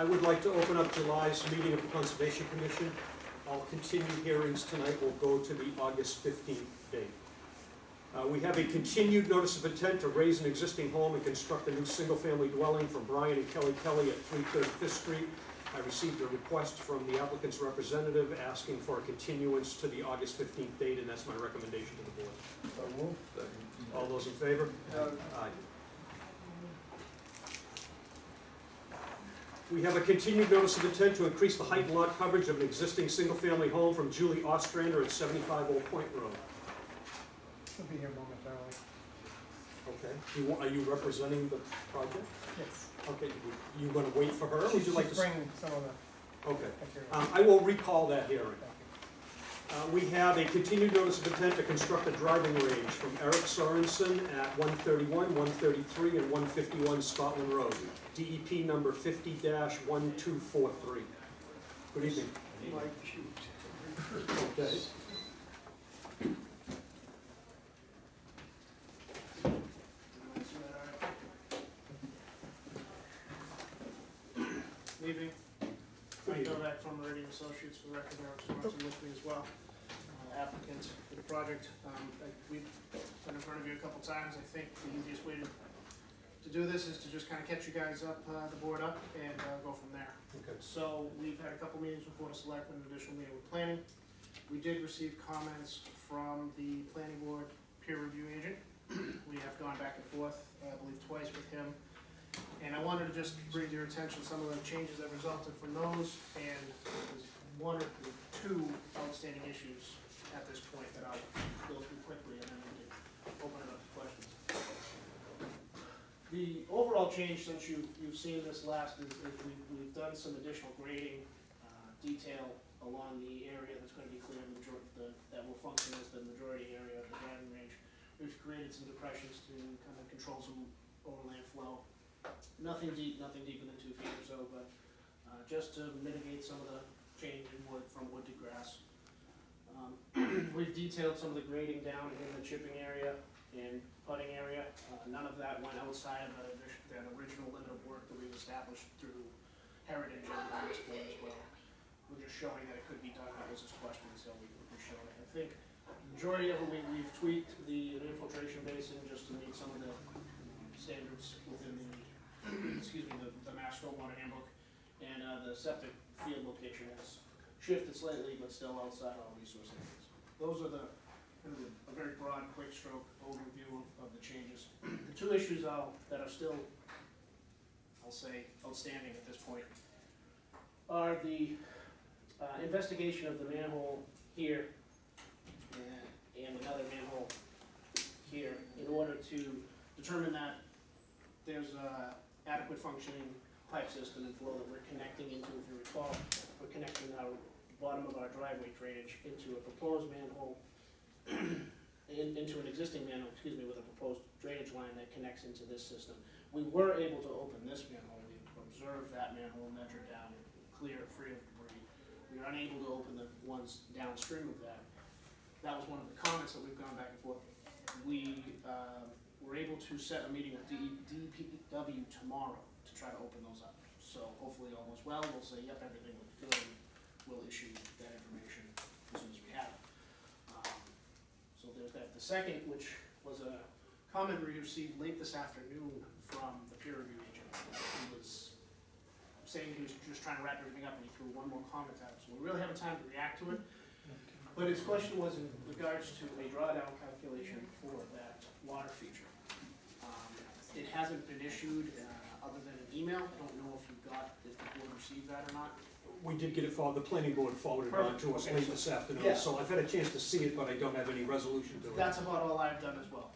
I would like to open up July's meeting of the Conservation Commission. All continued hearings tonight will go to the August 15th date. We have a continued notice of intent to raise an existing home and construct a new single-family dwelling from Brian and Kelly Kelly at 335th Street. I received a request from the applicant's representative asking for a continuance to the August 15th date, and that's my recommendation to the board. So moved. All those in favor? Aye. We have a continued notice of intent to increase the height and lot coverage of an existing single-family home from Julie Ostrander at 75 Old Point Road. She'll be here momentarily. Okay. Are you representing the project? Yes. Okay. You going to wait for her, or would you like to? Bring some of the Okay. material. I will recall that hearing. Thank you. We have a continued notice of intent to construct a driving range from Eric Sorensen at 131, 133, and 151 Scotland Road. DEP number 50-1243. Good evening. Okay. Good evening. Frank Novak from Meridian Associates, for the record, Eric Sorensen with me as well, applicant for the project. We've been in front of you a couple times. I think the easiest way to do this is to just kind of catch you guys up, the board up, and go from there. Okay. So we've had a couple meetings with Board of Selectmen, an additional meeting with planning. We did receive comments from the planning board peer review agent. We have gone back and forth, I believe twice with him. And I wanted to just bring to your attention some of the changes that resulted from those, and there's one or two outstanding issues at this point that I'll go through quickly, and then we can open it up to questions. The overall change since you've seen this last is we've done some additional grading detail along the area that's going to be clear, that will function as the majority area of the driving range. We've created some depressions to kind of control some overland flow. Nothing deeper than 2 feet or so, but just to mitigate some of the change in wood from wood to grass. We've detailed some of the grading down in the chipping area and putting area. None of that went outside of that original limit of work that we've established through Heritage and this board as well. We're just showing that it could be done. That was his question, so we're showing it. I think the majority of it we've tweaked the infiltration basin just to meet some of the standards within the the Mass Stormwater Handbook, and the septic field location has shifted slightly, but still outside all resource areas. Those are a very broad, quick stroke overview of the changes. The two issues that are still, I'll say, outstanding at this point are the investigation of the manhole here and another manhole here in order to determine that there's a adequate functioning pipe system and flow that we're connecting into. If you recall, we're connecting our bottom of our driveway drainage into a proposed manhole, into an existing manhole, with a proposed drainage line that connects into this system. We were able to open this manhole. We observed that manhole, measured down, clear, free of debris. We were unable to open the ones downstream of that. That was one of the comments that we've gone back and forth. We were able to set a meeting with DPW tomorrow to try to open those up. So hopefully all goes well. We'll say, yep, everything looks good, and we'll issue that information as soon as we have it. So there's that. The second, which was a comment we received late this afternoon from the peer review agent. He was saying he was just trying to wrap everything up, and he threw one more comment out. So we really haven't time to react to it. But his question was in regards to a drawdown calculation for that water feature. It hasn't been issued other than an email. I don't know if the board received that or not. We did get it the planning board forwarded on to us late this afternoon, Yeah. so I've had a chance to see it, but I don't have any resolution to it. That's about all I've done as well.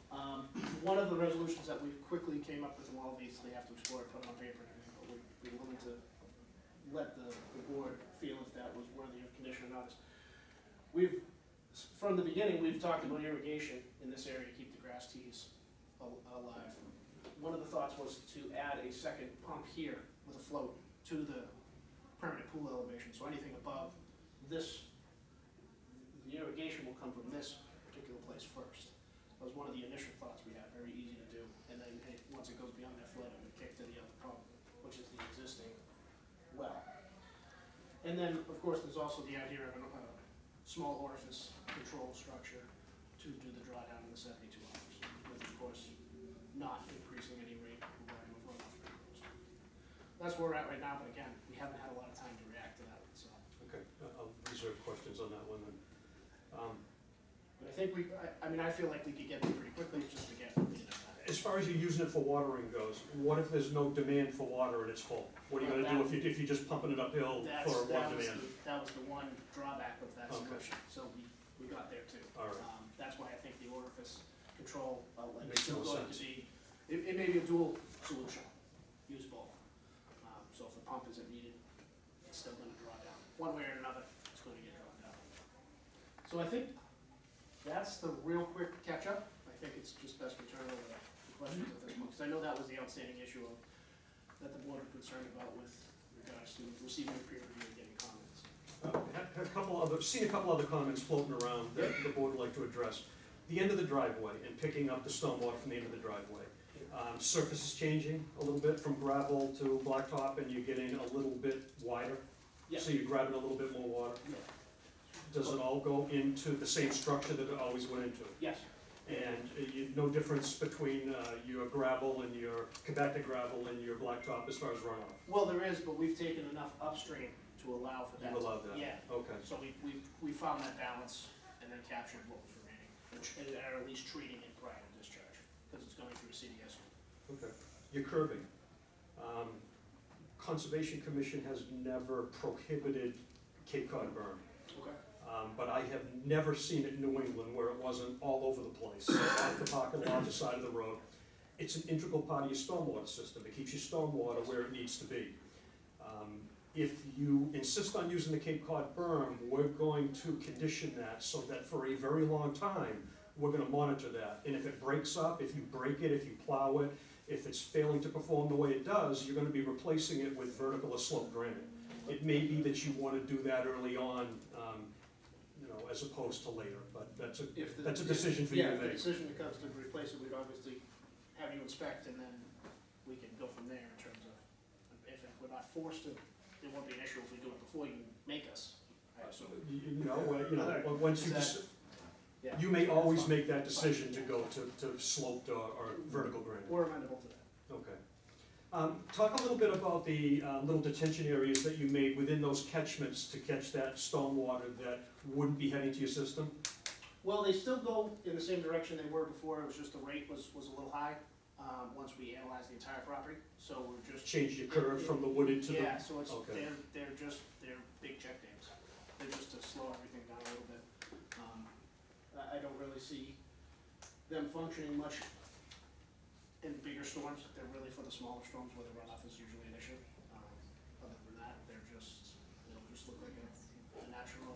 One of the resolutions that we quickly came up with, and we'll obviously have to explore it, put it on paper and everything, but we're willing to let the board feel if that was worthy of condition or not. From the beginning, we've talked about irrigation in this area to keep the grass tees alive. One of the thoughts was to add a second pump here with a float to the permanent pool elevation. So anything above this, the irrigation will come from this particular place first. That was one of the initial thoughts we had, very easy to do. And then once it goes beyond that flood, it would kick to the other pump, which is the existing well And then, of course, there's also the idea of a small orifice control structure to do the drawdown in the 72 hours, with, of course, not increasing any rate or volume of runoff during those. That's where we're at right now, but again, we haven't had a lot of time to react to that, so. Okay, I'll reserve questions on that one then. But I think I mean, I feel like we could get there pretty quickly, just to get, you know, As far as you using it for watering goes, what if there's no demand for water and it's full? What are you gonna do if you're just pumping it uphill for one demand? that was the one drawback of that Okay. solution, so we got there too. All right. That's why I think the orifice control outlet is Makes still no going to sense. be, it may be a dual solution, use both. So if the pump isn't needed, it's still gonna draw down, one way or another, it's gonna get drawn down. So I think that's the real quick catch-up. I think it's just best we turn over the questions at this point, because I know that was the outstanding issue that the board was concerned about with regards to receiving peer review and getting comments. Seen a couple other comments floating around that the board would like to address. The end of the driveway and picking up the stormwater from the end of the driveway. Surface is changing a little bit from gravel to blacktop, and you're getting a little bit wider. Yeah. So you're grabbing a little bit more water. Yeah. Does it all go into the same structure that it always went into? Yes. And no difference between your gravel and your compacted gravel and your blacktop as far as runoff? Well, there is, but we've taken enough upstream to allow for that. You've allowed that? Yeah, Okay. so we found that balance and then captured what was remaining, and are at least treating it prior to discharge, because it's going through CDS. Okay. Your curbing. Conservation Commission has never prohibited Cape Cod berm. Okay. But I have never seen it in New England where it wasn't all over the place, off the parking lot, the side of the road. It's an integral part of your stormwater system. It keeps your stormwater where it needs to be. If you insist on using the Cape Cod berm, we're going to condition that so that for a very long time, we're gonna monitor that. And if it breaks up, if you break it, if you plow it, if it's failing to perform the way it does, you're gonna be replacing it with vertical or slope granite. It may be that you wanna do that early on, as opposed to later, but that's a decision for you to Yeah, if the make. decision comes to replace it, we'd obviously have you inspect, and then we can go from there in terms of, if we're not forced to, it won't be an issue if we do it before you make us, I assume. Once you, Yeah. you may always make that decision to go to sloped or vertical granite. We're amenable to that. Okay. Talk a little bit about the little detention areas that you made within those catchments to catch that stormwater that wouldn't be heading to your system? Well, they still go in the same direction they were before, it was just the rate was a little high, once we analyzed the entire property, so we're just. Change your curve from the wooded to the... Yeah, so it's, Okay. they're big check dams, they're just to slow everything down a little bit. I don't really see them functioning much in bigger storms, they're really for the smaller storms where the runoff is usually an issue. Other than that, they'll just look like a natural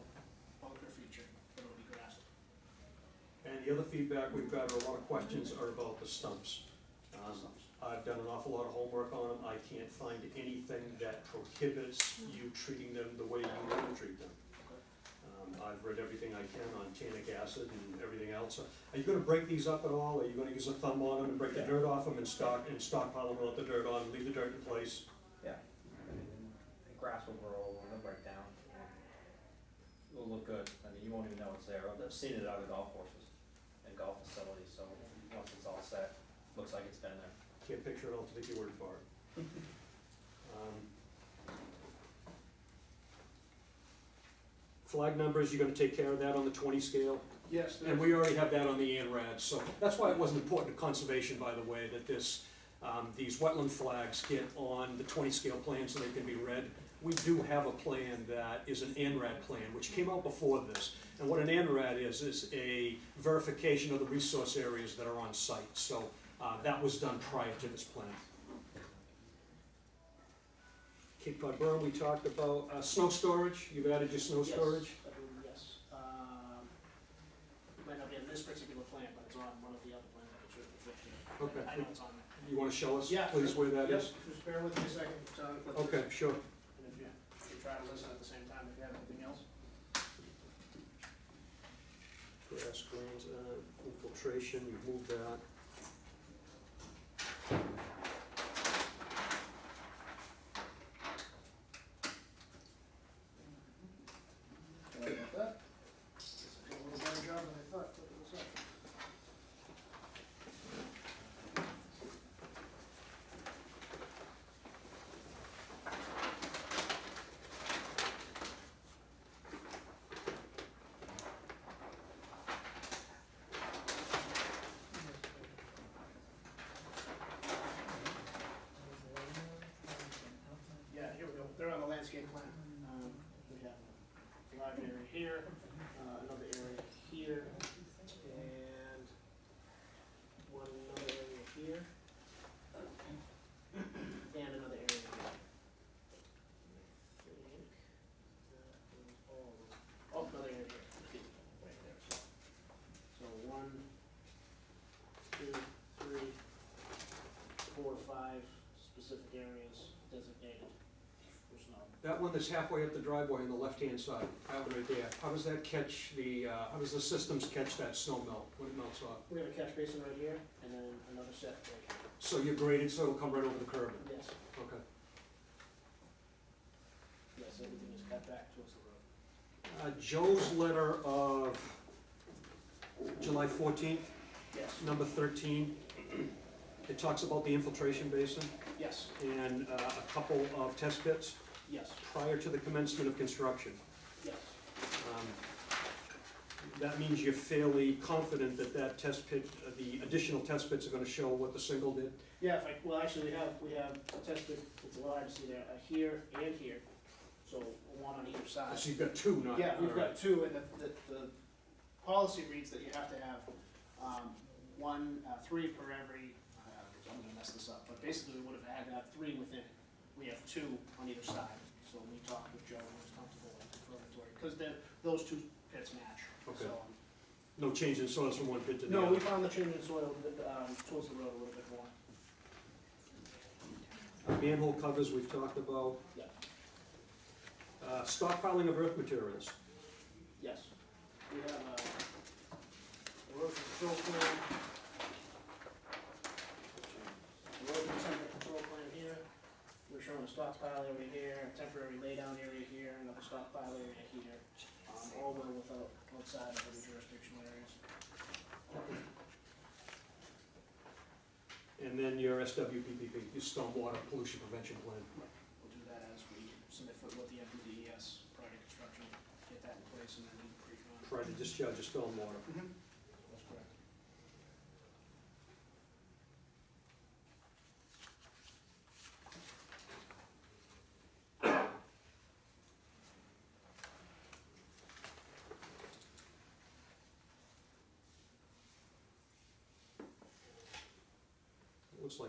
bunker feature, but it'll be grass. And the other feedback we've got, or a lot of questions, are about the stumps. I've done an awful lot of homework on them. I can't find anything that prohibits you treating them the way you want to treat them. I've read everything I can on tannic acid and everything else. Are you gonna break these up at all? Are you gonna use a thumb on them and break the dirt off them and stockpile them, let the dirt on, leave the dirt in place? Yeah, I mean, the grass will grow, it'll break down. It'll look good, I mean, you won't even know it's there. I've seen it out of golf courses and golf facilities, so once it's all set, looks like it's been there. Can't picture it, I'll take your word for it. Flag numbers, you're gonna take care of that on the 20 scale? Yes, And we already have that on the ANRAD, so that's why it wasn't important to conservation, by the way, that these wetland flags get on the 20 scale plan so they can be read. We do have a plan that is an ANRAD plan, which came out before this. And what an ANRAD is a verification of the resource areas that are on site. So that was done prior to this plan. Cape Cod berm, we talked about. Snow storage, you've added your snow storage? Yes, I believe, yes. It might not be on this particular plan, but it's on one of the other plans that should be 15. Okay. I know it's on there. You wanna show us, Yeah, please, sure. where that is? Yep, just bear with me a second, John. Put this- Okay, sure. And if you try to listen at the same time, if you have anything else. Grass greens, infiltration, you moved that. garage area here, another area here, and one another area here, and another area here. I think that is all of them. Oh, another area here, right there, so 1, 2, 3, 4, 5 specific areas designated. There's no, That one that's halfway up the driveway on the left-hand side, that one right there, how does that catch how does the systems catch that snow melt when it melts off? we have a catch basin right here, and then another set right here. So you're graded, so it'll come right over the curb? Yes, Okay. yes, everything is cut back towards the road. Joe's letter of July 14th, Yes, number 13, it talks about the infiltration basin yes, and a couple of test pits yes, prior to the commencement of construction. yes. Um, That means you're fairly confident that that test pit, the additional test pits are gonna show what the single did? Yeah, if I, well, actually, we have a test pit, it's a little hard to see there, here and here, so one on either side. So you've got two, not? Yeah, we've all right. got two, and the policy reads that you have to have, three per every, I'm gonna mess this up, but basically we would have had to have three within it. We have two on either side, so we talked with Joe and he was comfortable with the confirmatory, because those two pits match, Okay. so. No change in soils from one pit to the No, other? we found the change in soil, towards the road a little bit more. Manhole covers we've talked about. Yeah. Stockpiling of earth materials. Yes, we have a erosion control plan. Erosion template control plan here. We're showing a stockpile area here, a temporary laydown area here, another stockpile area here. All well outside of the jurisdictional areas. And then your SWPPP, your stormwater pollution prevention plan. We'll do that as we submit for what the MPDES prior to construction, get that in place and then do pre-con. Try to discharge your stormwater. That's correct. Looks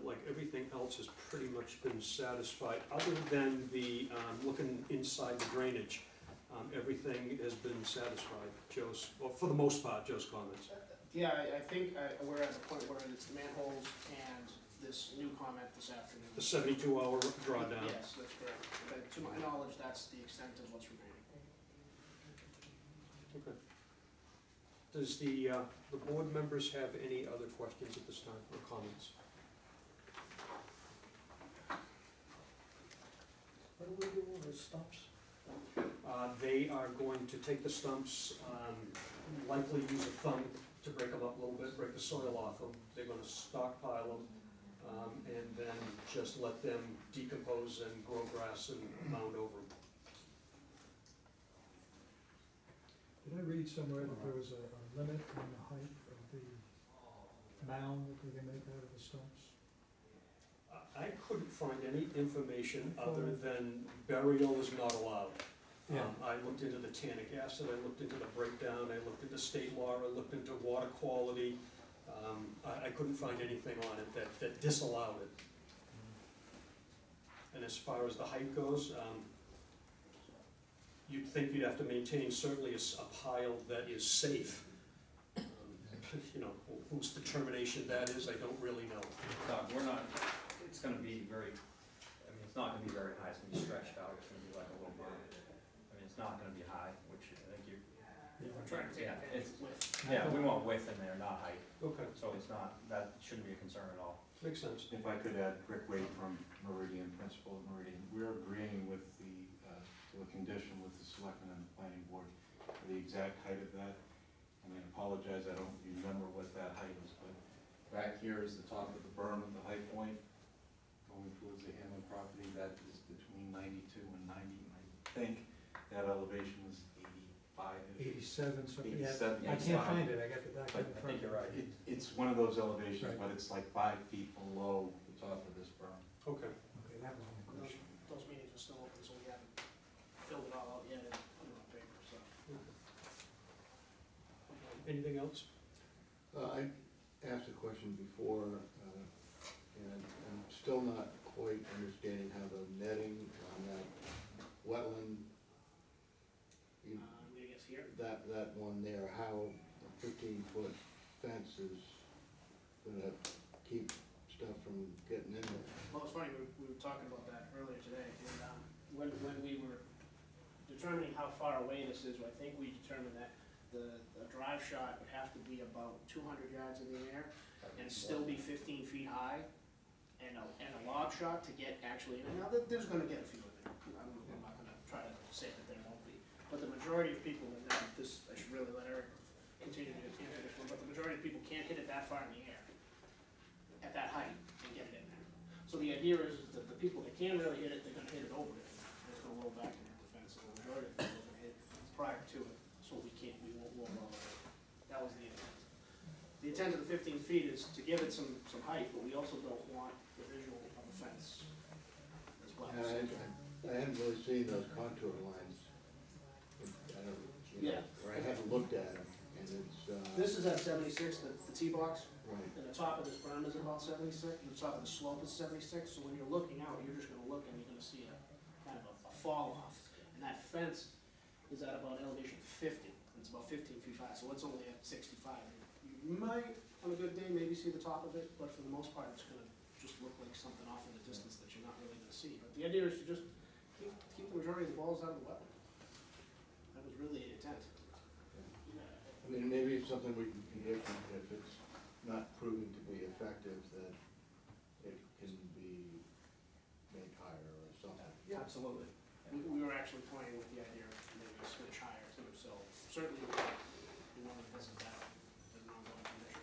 like everything else has pretty much been satisfied, other than the, looking inside the drainage. Everything has been satisfied, Joe's, well, for the most part, Joe's comments. Yeah, I think we're at a point where it's the manholes and this new comment this afternoon. The 72-hour drawdown. Yes, that's correct. But to my knowledge, that's the extent of what's remaining. Okay. Does the board members have any other questions at this time, or comments? What do we do with the stumps? They are going to take the stumps, likely use a thumb to break them up a little bit, break the soil off them. They're gonna stockpile them, and then just let them decompose and grow grass and mound over them. Did I read somewhere that there was a limit on the height of the mound that we can make out of the stumps? I couldn't find any information other than burial is not allowed. I looked into the tannic acid, I looked into the breakdown, I looked into state law, I looked into water quality. I couldn't find anything on it that disallowed it. And as far as the height goes, you'd think you'd have to maintain certainly a pile that is safe. You know, whose determination that is, I don't really know. We're not, it's gonna be very, I mean, it's not gonna be very high, it's gonna be stretched out, it's gonna be like a little berm. I mean, it's not gonna be high, which I think you, We're trying to take Yeah, advantage with. yeah, we want width in there, not height, Okay, so it's not, that shouldn't be a concern at all. makes sense. If I could add, Rick Wade from Meridian, principal of Meridian, we're agreeing with the condition with the selectmen and the planning board for the exact height of that. And I apologize, I don't remember what that height is, but back here is the top of the berm at the high point, going towards the Hammond property, that is between 92 and 90, and I think that elevation is 85-ish. 87, something, yeah. 87, I can't find it, I got the I document in front think of you're me. right. It's one of those elevations, Right. but it's like 5 feet below the top of this berm. Okay. Okay, that was my question. Those meetings are still open, so we haven't filled it all out yet and put it on paper. anything else? I asked a question before, and I'm still not quite understanding how the netting on that wetland, I guess here. that one there, how a 15-foot fence is gonna keep stuff from getting in there. Well, it's funny, we were talking about that earlier today, and, when we were determining how far away this is, I think we determined that the drive shot would have to be about 200 yards in the air and still be 15 feet high, and a lob shot to get actually in. Now, there's gonna get a few of them. I'm not gonna try to say that there won't be, but the majority of people, and now this, I should really let Eric continue to answer this one, but the majority of people can't hit it that far in the air, at that height, and get it in there. So the idea is that the people that can really hit it, they're gonna hit it over it, and it's gonna roll back and hit the fence, and the majority of people are gonna hit prior to it, so we won't roll over it. That was the intent. The intent of the 15 feet is to give it some height, but we also don't want the visual of the fence as well. And I hadn't really seen those contour lines. I don't, Yeah. or I haven't looked at them, and it's, This is at 76, the tee box, right. and the top of this berm is about 76, and the top of the slope is 76, so when you're looking out, you're just gonna look and you're gonna see a kind of a fall off. And that fence is at about elevation 50, it's about 15 feet high, so it's only at 65. You might, on a good day, maybe see the top of it, but for the most part, it's gonna just look like something off in the distance that you're not really gonna see. But the idea is to just keep the majority of the balls out of the wetland. That was really the intent. I mean, maybe it's something we can condition if it's not proving to be effective, that it can be made higher or something. Absolutely. We were actually playing with the idea of maybe a switch higher too, so certainly we want to visit that as an ongoing condition.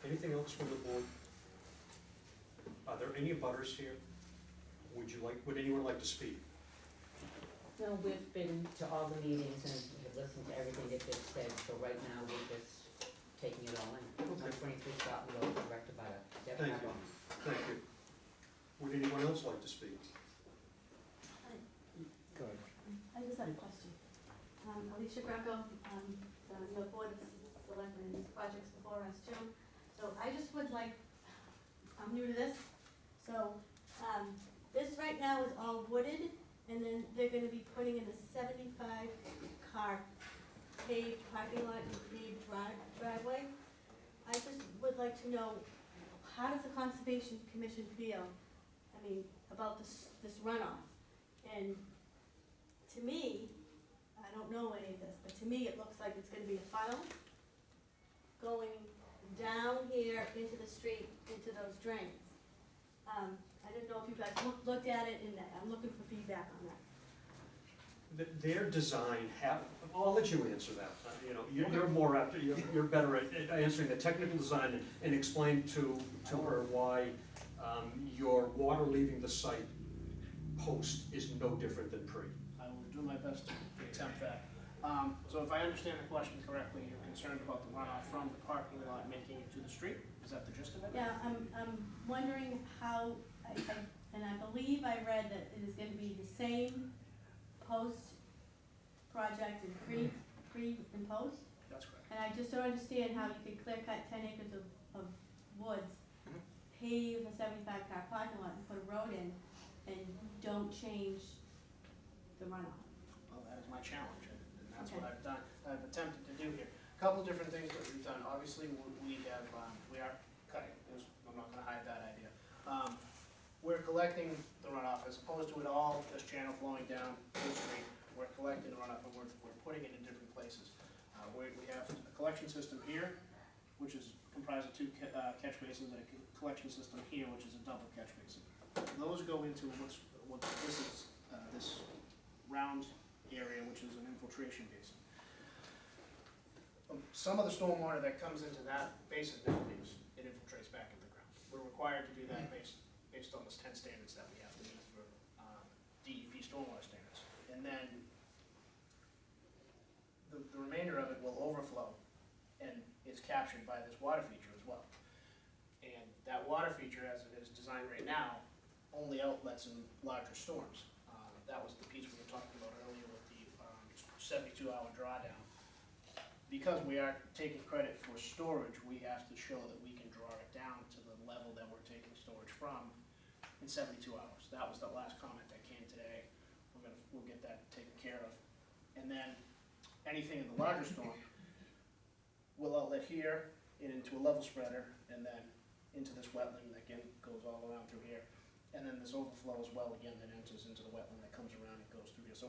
Anything else from the board? Are there any butters here? Would anyone like to speak? No, we've been to all the meetings and have listened to everything that they've said, so right now we're just taking it all in. Okay. 123 Scotland Road, directed by Deb Thank you. Marble. Thank you. Would anyone else like to speak? Go ahead. I just had a question. Alicia Greco, the Board of Selectmen, these projects before us too. So I just would like, I'm new to this, so, this right now is all wooded, and then they're gonna be putting in a 75-car paved parking lot and paved driveway. I just would like to know, how does the Conservation Commission feel, I mean, about this runoff? And to me, I don't know any of this, but to me, it looks like it's gonna be a funnel going down here into the street, into those drains. I didn't know if you guys looked at it, and I'm looking for feedback on that. Their design I'll let you answer that. You're more apt, you're better at answering the technical design and explain to her why your water leaving the site post is no different than pre. I will do my best to attempt that. So if I understand the question correctly, you're concerned about the runoff from the parking lot making it to the street? Is that the gist of it? Yeah, I'm wondering how, and I believe I read that it is gonna be the same post project and pre and post. That's correct. And I just don't understand how you could clear cut 10 acres of woods, pave a 75-car parking lot and put a road in, and don't change the runoff. Well, that is my challenge, and that's what I've done, I've attempted to do here. A couple different things that we've done. Obviously, we are cutting, I'm not gonna hide that idea. We're collecting the runoff as opposed to it all just channel flowing down the street. We're collecting the runoff and we're putting it in different places. We have a collection system here, which is comprised of two catch basins, and a collection system here, which is a double catch basin. Those go into what this is, this round area, which is an infiltration basin. Some of the stormwater that comes into that basin now leaves, it infiltrates back into the ground. We're required to do that based on the 10 standards that we have to meet for DEP stormwater standards. And then the remainder of it will overflow and is captured by this water feature as well. And that water feature, as it is designed right now, only outlets in larger storms. That was the piece we were talking about earlier with the 72-hour drawdown. Because we are taking credit for storage, we have to show that we can draw it down to the level that we're taking storage from in 72 hours. That was the last comment that came today. We'll get that taken care of. And then anything in the larger storm will outlet here and into a level spreader, and then into this wetland that again goes all around through here. And then this overflow as well, again, that enters into the wetland that comes around and goes through here. So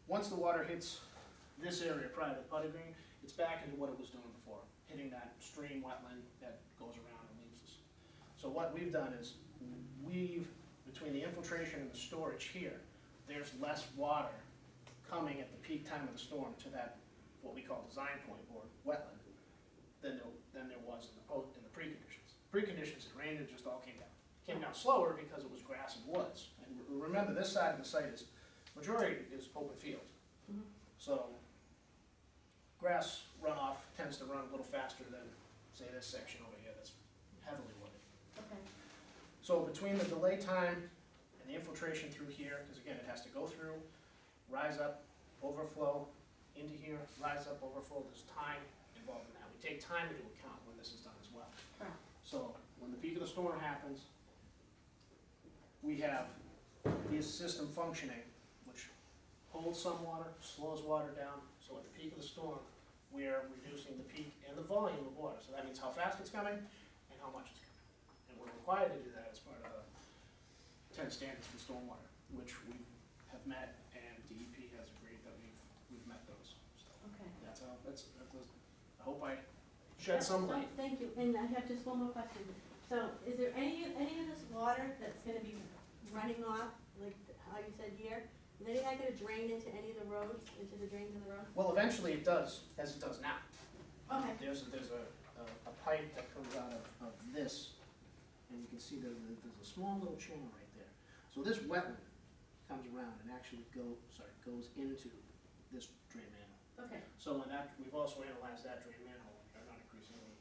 once the water hits this area prior to Putty Green, it's back into what it was doing before, hitting that stream wetland that goes around and leaves us. So what we've done is between the infiltration and the storage here, there's less water coming at the peak time of the storm to that, what we call design point or wetland, than there was in the preconditions. Preconditions, it rained and it just all came down. Came down slower because it was grass and woods. And remember, this side of the site majority is open field. Mhm. So grass runoff tends to run a little faster than, say, this section over here that's heavily wooded. Okay, So between the delay time and the infiltration through here, because again, it has to go through, rise up, overflow into here, rise up, overflow, there's time involved in that. We take time into account when this is done as well. correct. So when the peak of the storm happens, we have this system functioning, which holds some water, slows water down. So at the peak of the storm, we're reducing the peak and the volume of water. So that means how fast it's coming and how much it's coming. And we're required to do that as part of the 10 standards for stormwater, which we have met, and DEP has agreed that we've met those. So Okay. I hope I shed some So, light. thank you, and I have just one more question. So is there any of this water that's gonna be running off, like how you said here? Is any of that gonna drain into any of the roads, into the drains of the road? Well, eventually it does, as it does now. Okay, There's a pipe that comes out of this, and you can see there's a small little channel right there. So this wetland comes around and actually goes into this drain manhole. okay, So we've also analyzed that drain manhole, and not increasing any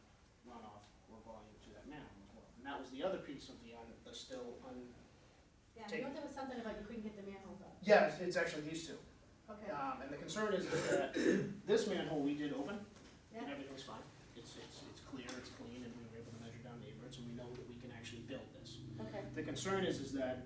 runoff or volume to that manhole as well. And that was the other piece of the yeah, I know there was something about you couldn't get the manholes up. Yeah, it's actually these two. Okay, And the concern is that this manhole we did open, and yeah, everything's fine. It's clear, it's clean, and we were able to measure down the inverts, and we know that we can actually build this. okay, The concern is that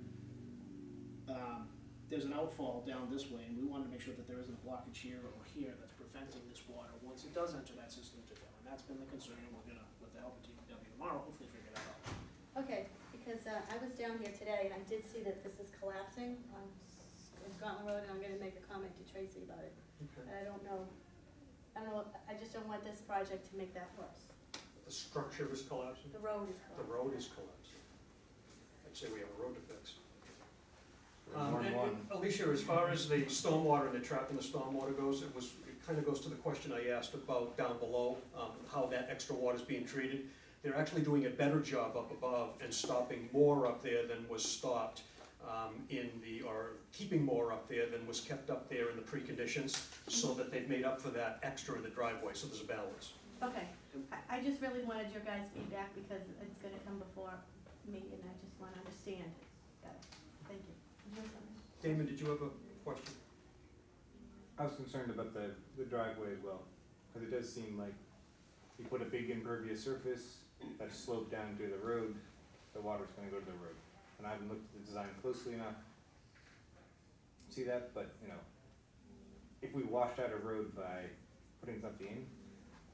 there's an outfall down this way, and we wanted to make sure that there isn't a blockage here or here that's preventing this water once it does enter that system to go. And that's been the concern, and we're gonna, with the help of DPW tomorrow, hopefully figure that out. okay, because I was down here today and I did see that this is collapsing on Scotland Road, and I'm gonna make a comment to Tracy about it. Okay. And I don't know, I just don't want this project to make that worse. The structure is collapsing, The road is the collapsing. road is collapsing. I'd say we have a road to fix. One, And Alicia, as far as the stormwater and the trap in the stormwater goes, it kind of goes to the question I asked about down below, how that extra water is being treated. They're actually doing a better job up above and stopping more up there than was stopped or keeping more up there than was kept up there in the preconditions, so that they've made up for that extra in the driveway, so there's a balance. Okay, I just really wanted your guys' feedback because it's gonna come before me and I just wanna understand better. Thank you. Did you have something? Damon, did you have a question? I was concerned about the driveway as well, because it does seem like you put a big impervious surface that's sloped down to the road, the water's gonna go to the road. And I haven't looked at the design closely enough to see that, but, you know, if we washed out a road by putting something in,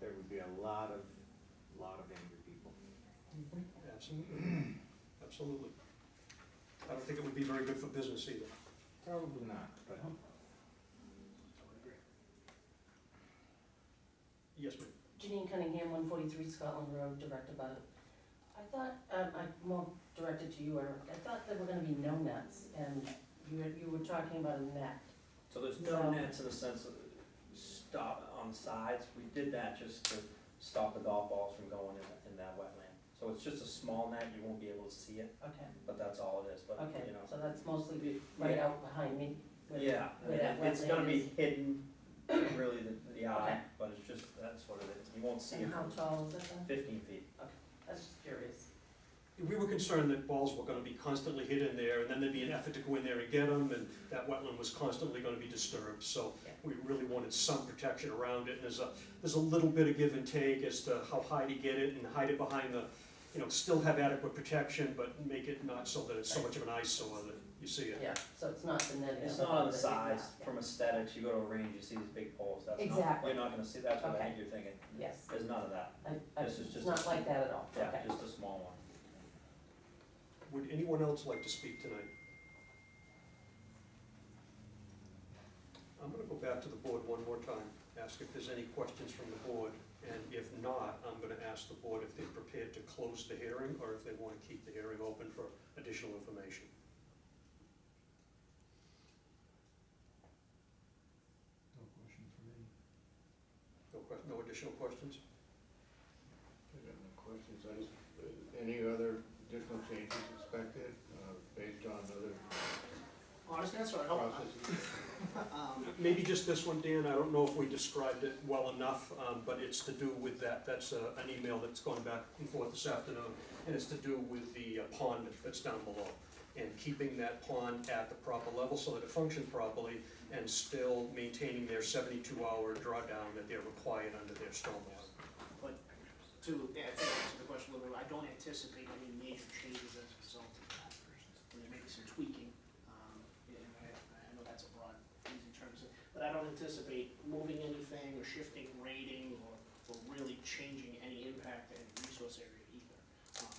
there would be a lot of angry people. Absolutely. Absolutely. I don't think it would be very good for business either. Probably not, but Yes, ma'am. Janine Cunningham, 143 Scotland Road, direct about it. I thought, I'm more directed to you, Eric, I thought there were gonna be no nets, and you were talking about a net. So there's no nets in the sense of stop on the sides. We did that just to stop the golf balls from going in that wetland. So it's just a small net, you won't be able to see it, Okay, but that's all it is, but, okay, you know. so that's mostly right Yeah. out behind me, where Yeah, where that it's gonna wetland be is. hidden, really, the eye, Okay. but it's just, that's what it is. You won't see it And how from tall is it then? 15 feet. I was just curious. we were concerned that balls were gonna be constantly hit in there, and then there'd be an effort to go in there and get them, and that wetland was constantly gonna be disturbed, so Yeah. we really wanted some protection around it, and there's a little bit of give and take as to how high to get it, and hide it behind the, still have adequate protection, but make it not so that it's so much of an eyesore that you see it. Yeah, so it's not the net. It's not on the sides, from aesthetics, you go to a range, you see these big poles, that's not, Exactly. you're not gonna see, that's what I Okay. think you're thinking. Yes, There's none of that, This is it's just not a- like that at all, okay. yeah, just a small one. Would anyone else like to speak tonight? I'm gonna go back to the board one more time, ask if there's any questions from the board, and if not, I'm gonna ask the board if they're prepared to close the hearing, or if they wanna keep the hearing open for additional information. No question for me. No additional questions? I got no questions, any other additional changes expected, based on other Honest answer, I hope not. processes? Maybe just this one, Dan, I don't know if we described it well enough, but it's to do with that's an email that's gone back and forth this afternoon, and it's to do with the pond that's down below, and keeping that pond at the proper level so that it functions properly, and still maintaining their 72-hour drawdown that they're required under their stormwater. To answer the question a little bit, I don't anticipate any major changes as a result of that. There may be some tweaking, and I know that's a broad, easy term to say, but I don't anticipate moving anything or shifting grading or really changing any impact to any resource area either.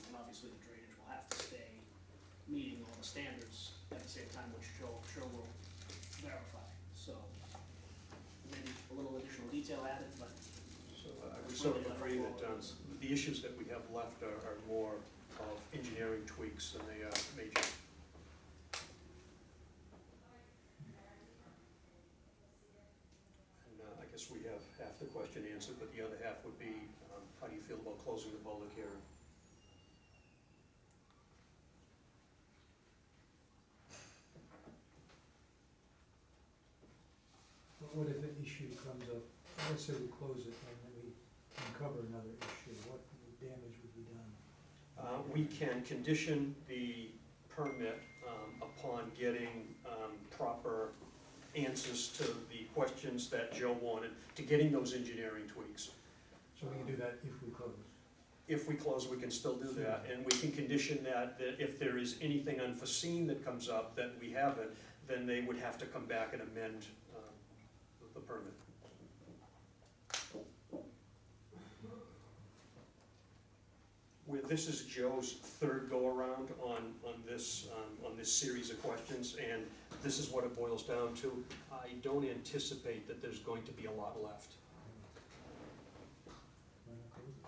And obviously the drainage will have to stay meeting all the standards at the same time, which Joe will verify. So maybe a little additional detail added, but So I would sort of agree that the issues that we have left are more of engineering tweaks than they are major. And I guess we have half the question answered, but the other half would be, how do you feel about closing the public hearing? But what if an issue comes up, let's say we close it and then we uncover another issue, what damage would be done? We can condition the permit upon getting proper answers to the questions that Joe wanted, to getting those engineering tweaks. So we can do that if we close. If we close, we can still do that, and we can condition that if there is anything unforeseen that comes up that we haven't, then they would have to come back and amend the permit. This is Joe's third go-around on this series of questions, and this is what it boils down to. I don't anticipate that there's going to be a lot left. Why not close it?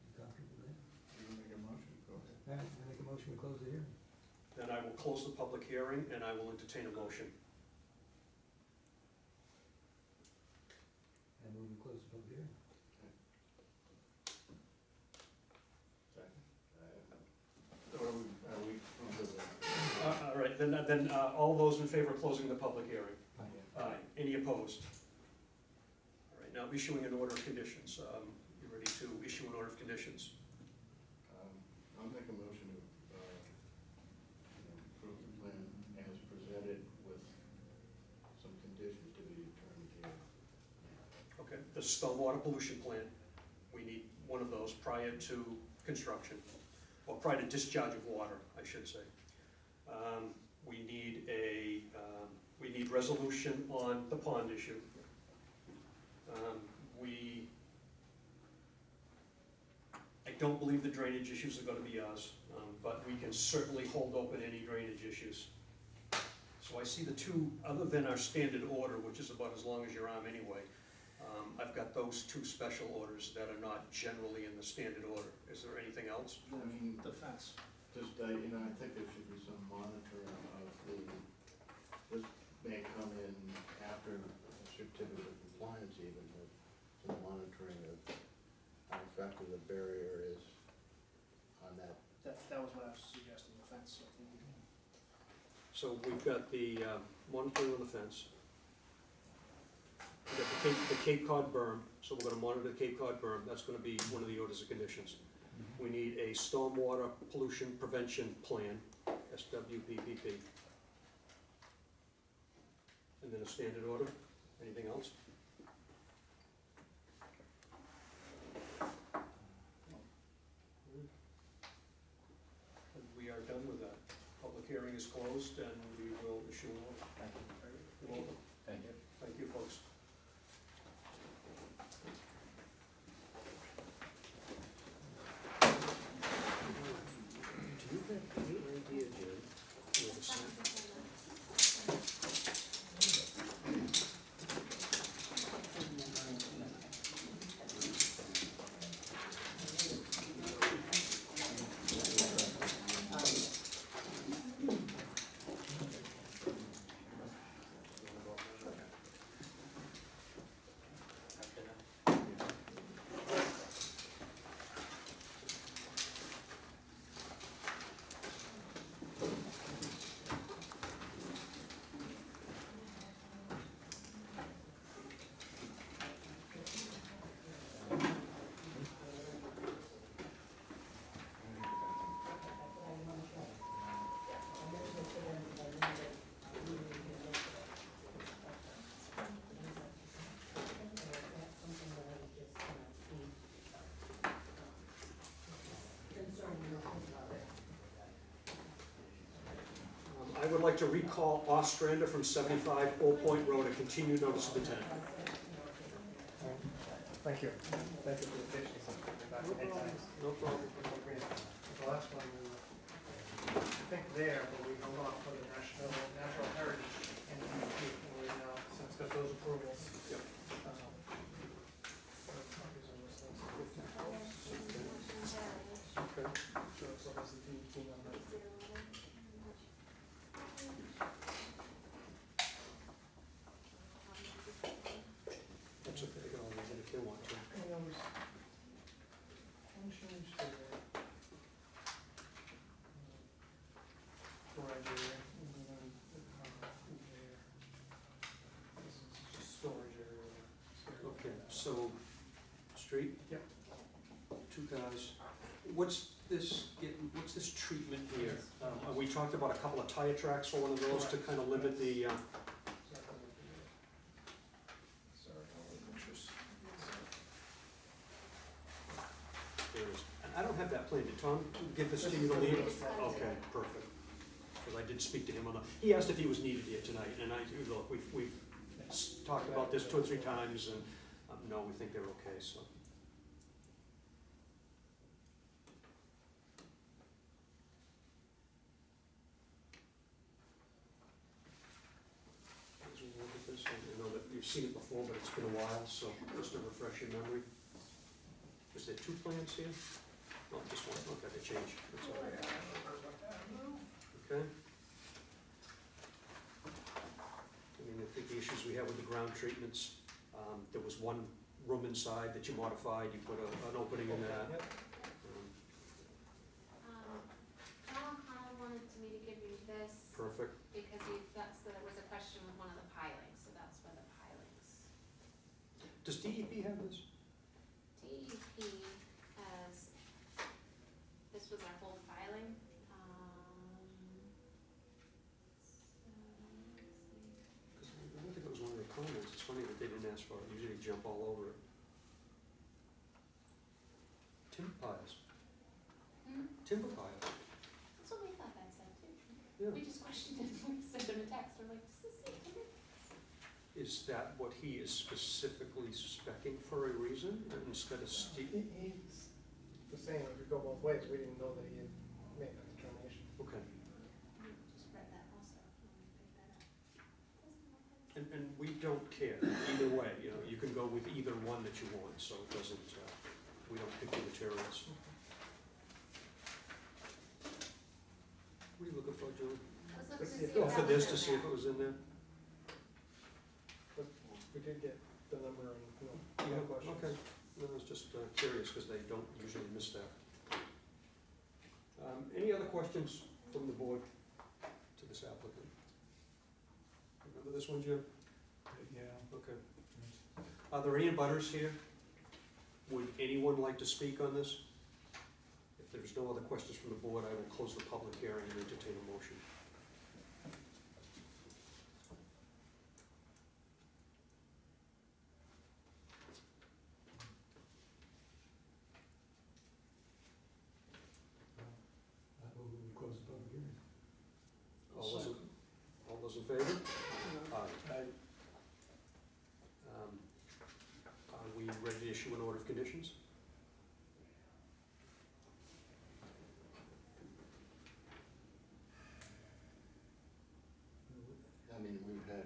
You comfortable with that? You make a motion, go ahead. Yeah, I make a motion to close the hearing. Then I will close the public hearing, and I will entertain a motion. And we will close the public hearing. Are we into the? All right, then all those in favor of closing the public hearing? Aye. Any opposed? All right, now issuing an order of conditions. You ready to issue an order of conditions? I'll make a motion to, approve the plan as presented with some conditions to be determined here. Okay, the stormwater pollution plan, we need one of those prior to construction, or prior to discharge of water, I should say. We need resolution on the pond issue. I don't believe the drainage issues are gonna be ours, but we can certainly hold open any drainage issues. So I see the two, other than our standard order, which is about as long as your arm anyway, I've got those two special orders that are not generally in the standard order. Is there anything else? I mean, the fence. just, I think there should be some monitoring of this may come in after a certificate of compliance even, but some monitoring of how effective the barrier is on that. That was what I was suggesting, the fence. So we've got the monitoring of the fence. We've got the the Cape Cod berm, so we're gonna monitor the Cape Cod berm, that's gonna be one of the orders of conditions. We need a stormwater pollution prevention plan, SWPPP. And then a standard order, anything else? And we are done with that. Public hearing is closed and we will issue an order. Thank you. You're welcome. Thank you. Thank you, folks. Do you have any idea, Jen, where the sign? I would like to recall Ostrander from 75 Old Point Road, a continued notice of intent. Thank you. Thank you for the patience. No problem. The last one, I think there, but we held off for the natural heritage and we're now, since got those approvals. Yep. Copies of this list. Okay. So that's the DEP number. That's okay, they can all use it if they want to. Functions for storage area, and then there. This is just storage area. Okay, so, street? Yep. Two guys. What's this treatment here? We talked about a couple of tire tracks for one of those to kind of limit the, there is, and I don't have that plan. Did Tom give this to you to leave? Okay, perfect. Because I did speak to him on the, he asked if he was needed here tonight, and look, we've talked about this 2 or 3 times, and, no, we think they're okay, so. As we look at this, I know that you've seen it before, but it's been a while, so just to refresh your memory. Is there 2 plans here? No, just one, okay, they changed, that's all right. Okay. I mean, I think the issues we have with the ground treatments, there was one room inside that you modified, you put an opening in that. John Connell wanted me to give you this Perfect. because there was a question with one of the pilings, so that's where the pilings. Does DEP have this? DEP has, this was our whole filing, Because I don't think it was one of the comments, it's funny that they didn't ask for it, usually they jump all over it. Timber piles, timber piles, that's what we thought that said too. yeah. We just questioned it, we sent him a text, we're like, does this say timber? Is that what he is specifically spec'ing for a reason, instead of steep? He's the same, if we go both ways, we didn't know that he had made that determination. Okay, Just read that also, when we picked that up. Doesn't look like and we don't care, either way, you know, you can go with either one that you want, so it doesn't, we don't pick the materials. What are you looking for, Julie? I was Let's looking to see see if if Oh, for that was this, to in see if there. it was in there? But we did get the number and, Yeah, no questions. okay, no, I was just curious, because they don't usually miss that. Any other questions from the board to this applicant? Remember this one, Jim? Yeah. Okay. Are there any butters here? Would anyone like to speak on this? If there's no other questions from the board, I will close the public hearing and entertain a motion. I move we close the public hearing. All those in favor? Aye. Are we ready to issue an order of conditions? I mean, we've had,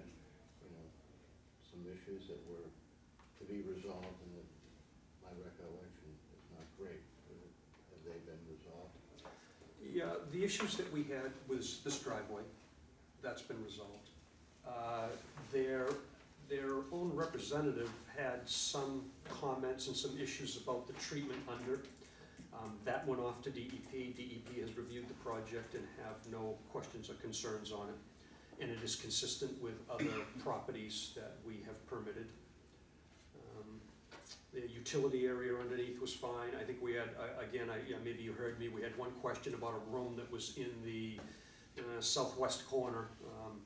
some issues that were to be resolved, and that my recollection is not great. Have they been resolved? Yeah, the issues that we had was this driveway, that's been resolved. Their own representative had some comments and some issues about the treatment under. That went off to DEP. DEP has reviewed the project and have no questions or concerns on it. And it is consistent with other properties that we have permitted. The utility area underneath was fine. I think we had, maybe you heard me, we had one question about a room that was in the southwest corner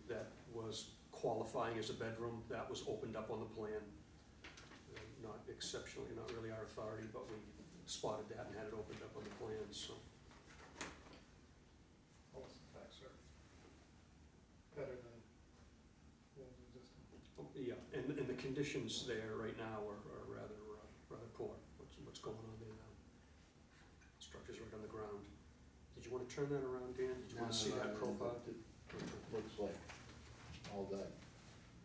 that was qualifying as a bedroom. That was opened up on the plan. Not exceptionally, not really our authority, but we spotted that and had it opened up on the plan, so. All the facts are better than what was existing. Oh, yeah, and the conditions there right now are rather poor, what's going on there now. Structure's right on the ground. Did you want to turn that around, Dan? Did you want to see that profile? It looks like all that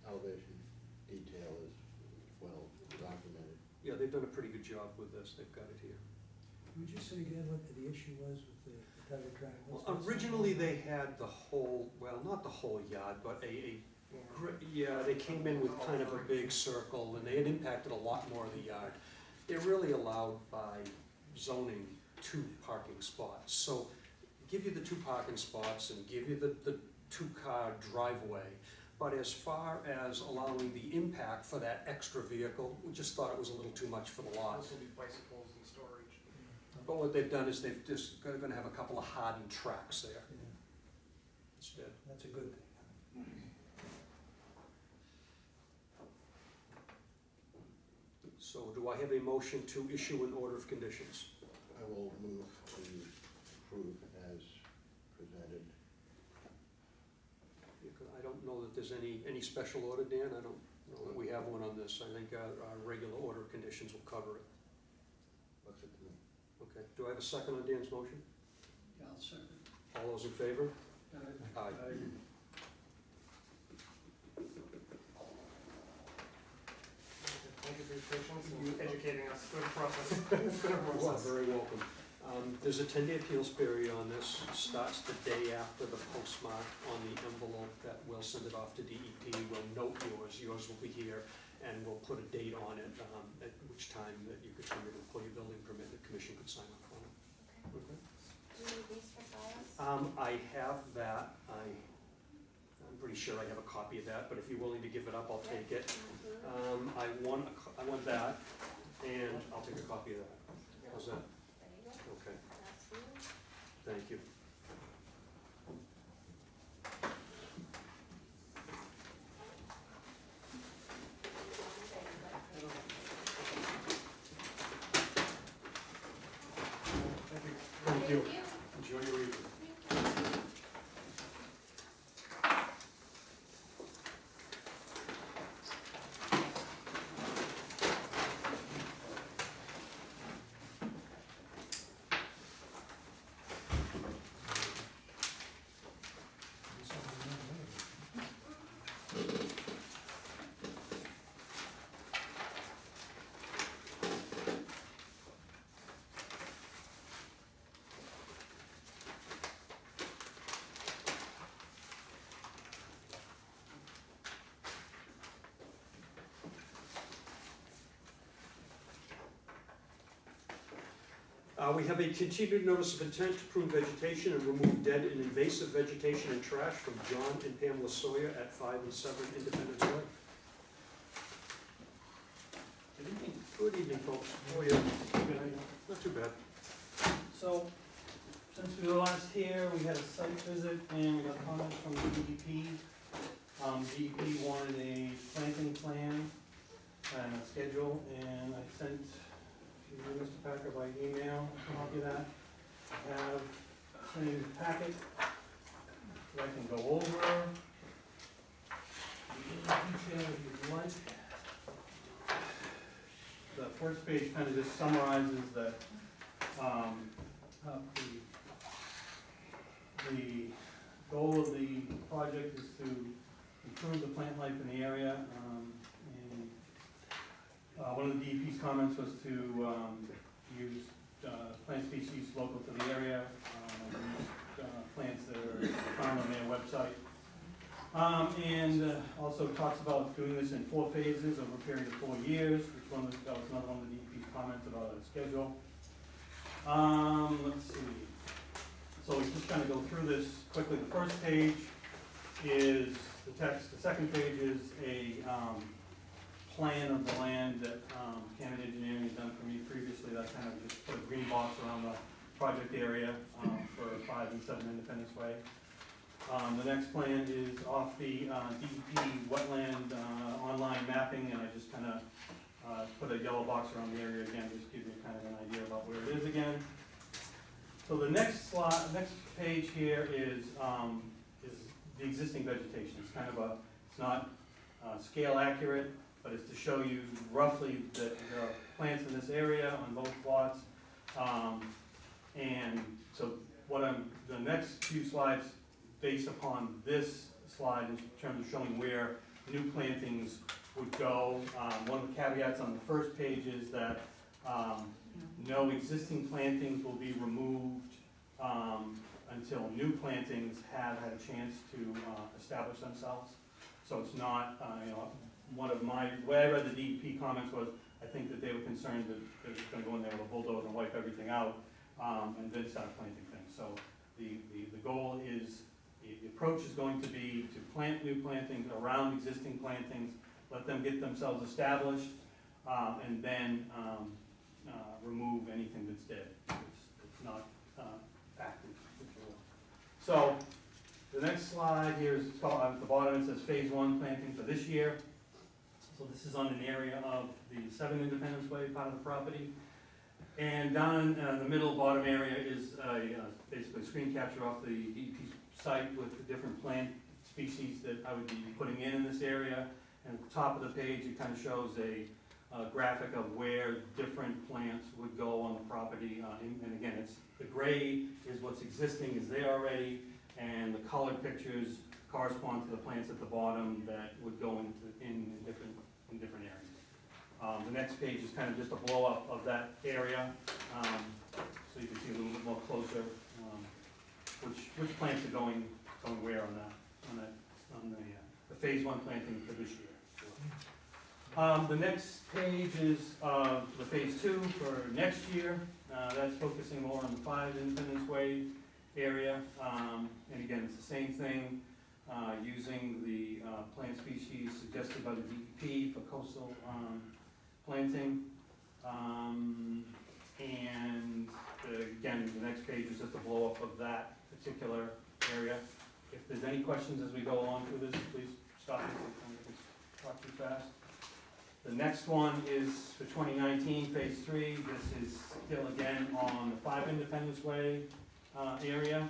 elevation detail is well documented. Yeah, they've done a pretty good job with this, they've got it here. Would you say again what the issue was with the private drive? Well, originally they had the whole, well, not the whole yard, but yeah, they came in with kind of a big circle, and they had impacted a lot more of the yard. They're really allowed by zoning 2 parking spots, so give you the 2 parking spots and give you the 2-car driveway. But as far as allowing the impact for that extra vehicle, we just thought it was a little too much for the lot. This will be bicycles and storage. But what they've done is they've just gonna have a couple of hardened tracks there Yeah, instead. that's a good thing. So do I have a motion to issue an order of conditions? I will move to approve as presented. I don't know that there's any special order, Dan. I don't know that we have one on this. I think our regular order of conditions will cover it. Looks it to me. Okay, do I have a second on Dan's motion? Yeah, I'll second. All those in favor? Aye. Thank you for your patience and educating us through the process. It's been a Well, process. very welcome. There's a 10-day appeals period on this. It starts the day after the postmark on the envelope that we'll send it off to DEP. We'll note yours. Yours will be here, and we'll put a date on it, at which time that you could come in and pull your building permit. The commission could sign off on it. Okay. Do you need these for files? I have that. I'm pretty sure I have a copy of that, but if you're willing to give it up, I'll take it. I want that, and I'll take a copy of that. How's that? There you go. Okay, That's for you. thank you. Thank you. Thank you. Enjoy your evening. We have a continued notice of intent to prune vegetation and remove dead and invasive vegetation and trash from John and Pamela Sawyer at 5 and 7 Independence Way. Good evening, folks. How are you? Not too bad. So, since we were last here, we had a site visit and we got comments from the DEP. DEP wanted a planting plan and a schedule, and I sent to you, Mr. Packer, by email, a copy of that. I have sent you the packet that I can go over. Detail if you'd like. The first page kind of just summarizes that, the goal of the project is to improve the plant life in the area. One of the DEP's comments was to use plant species local to the area, use plants that are found on their website. Also talks about doing this in 4 phases over a period of 4 years, that was another one of the DEP's comments about a schedule. Let's see. So we just kind of go through this quickly. The first page is the text. The second page is a plan of the land that Canada Engineering has done for me previously. That kind of just put a green box around the project area for 5 and 7 Independence Way. The next plan is off the DEP wetland online mapping, and I just kind of put a yellow box around the area again, just give you kind of an idea about where it is again. So the next page here is the existing vegetation. It's kind of it's not scale accurate, but it's to show you roughly the plants in this area on both plots. And so the next few slides based upon this slide in terms of showing where new plantings would go. One of the caveats on the first page is that no existing plantings will be removed until new plantings have had a chance to establish themselves. So it's not, one of my, way I read the DEP comments was, I think that they were concerned that they're just gonna go in there with a bulldozer and wipe everything out, and then start planting things. So the goal is, the approach is going to be to plant new plantings around existing plantings, let them get themselves established, and then remove anything that's dead. It's not active, if you will. So the next slide here is called, at the bottom it says phase 1 planting for this year. So this is on an area of the 7 Independence Way part of the property. And down in the middle bottom area is basically a screen capture off the DEP site with the different plant species that I would be putting in this area. And at the top of the page, it kind of shows a graphic of where different plants would go on the property. And again, it's the gray is what's existing is there already, and the colored pictures correspond to the plants at the bottom that would go in different areas. The next page is kind of just a blow up of that area, so you can see a little bit more closer which plants are going where on the phase 1 planting for this year. The next page is the phase 2 for next year. That's focusing more on the 5 Independence Way area. And again, it's the same thing, using the plant species suggested by the DEP for coastal planting. And again, the next page is just a blow up of that particular area. If there's any questions as we go along through this, please stop me if I talk too fast. The next one is for 2019, phase 3. This is still again on the 5 Independence Way area.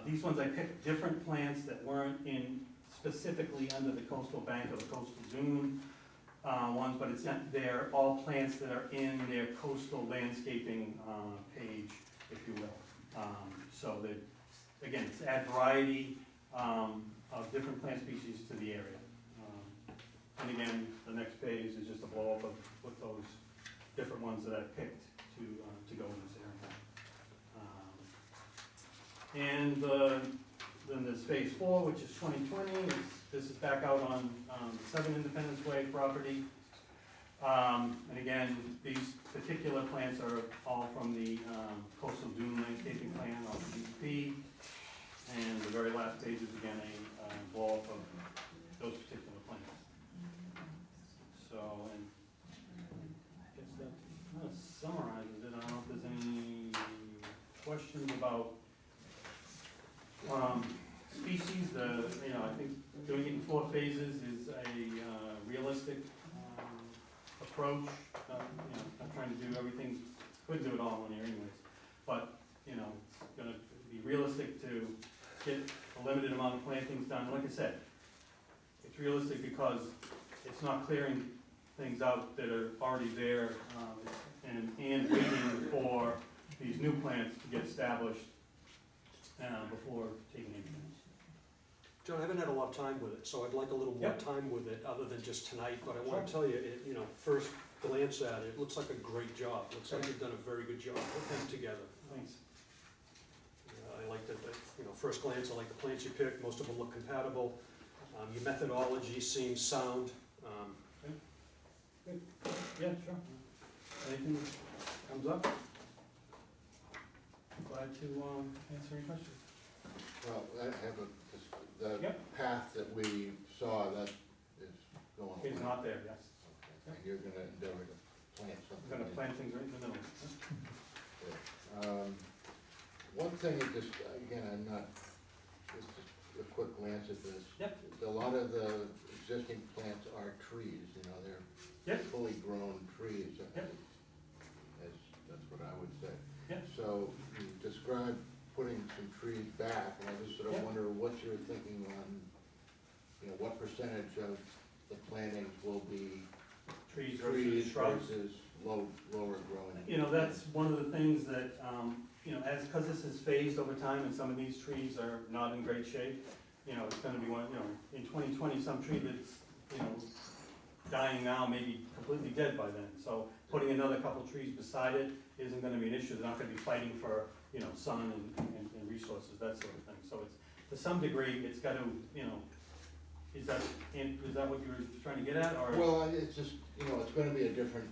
These ones I picked different plants that weren't in specifically under the coastal bank or the coastal dune ones, but they're all plants that are in their coastal landscaping page, if you will. So that, again, it's add variety of different plant species to the area. And again, the next page is just a blow up of what those different ones that I picked to go in this area. And then there's phase 4, which is 2020. This is back out on 7 Independence Way property. And again, these particular plants are all from the Coastal Dune Landscaping Plan, off the DEP. And the very last page is again a blow up of those particular plants. questions about, species, I think doing it in 4 phases is a realistic, approach. Not trying to do everything, couldn't do it all in one year anyways, but, it's gonna be realistic to get a limited amount of plantings done. Like I said, it's realistic because it's not clearing things out that are already there, and waiting for these new plants to get established, before taking anything. John, I haven't had a lot of time with it, so I'd like a little more Yep. time with it, other than just tonight, but I wanna tell you, first glance at it, it looks like a great job. Looks like you've done a very good job putting it together. Thanks. I like that, first glance, I like the plants you picked, most of them look compatible. Your methodology seems sound. Yeah, sure. Anything that comes up? Glad to, answer any questions. Well, I have the Yep. path that we saw, that is going away. It's not there, yes. Okay, and you're gonna endeavor to plant I'm something. gonna in. plant things right in the middle. One thing that just, again, I'm not, just a quick glance at this. Yep. A lot of the existing plants are trees, they're Yep. fully grown trees. Yep. That's what I would say. Yep. So you described putting some trees back, and I just sort of Yep. wonder what you're thinking on, what percentage of the plantings will be Trees versus shrubs. versus lower growing. That's one of the things that, because this is phased over time and some of these trees are not in great shape, it's gonna be in 2020, some tree that's, dying now may be completely dead by then. So putting another couple trees beside it isn't gonna be an issue. They're not gonna be fighting for, sun and resources, that sort of thing. So it's, to some degree, it's gotta, is that what you were trying to get at, or? Well, it's just, it's gonna be a different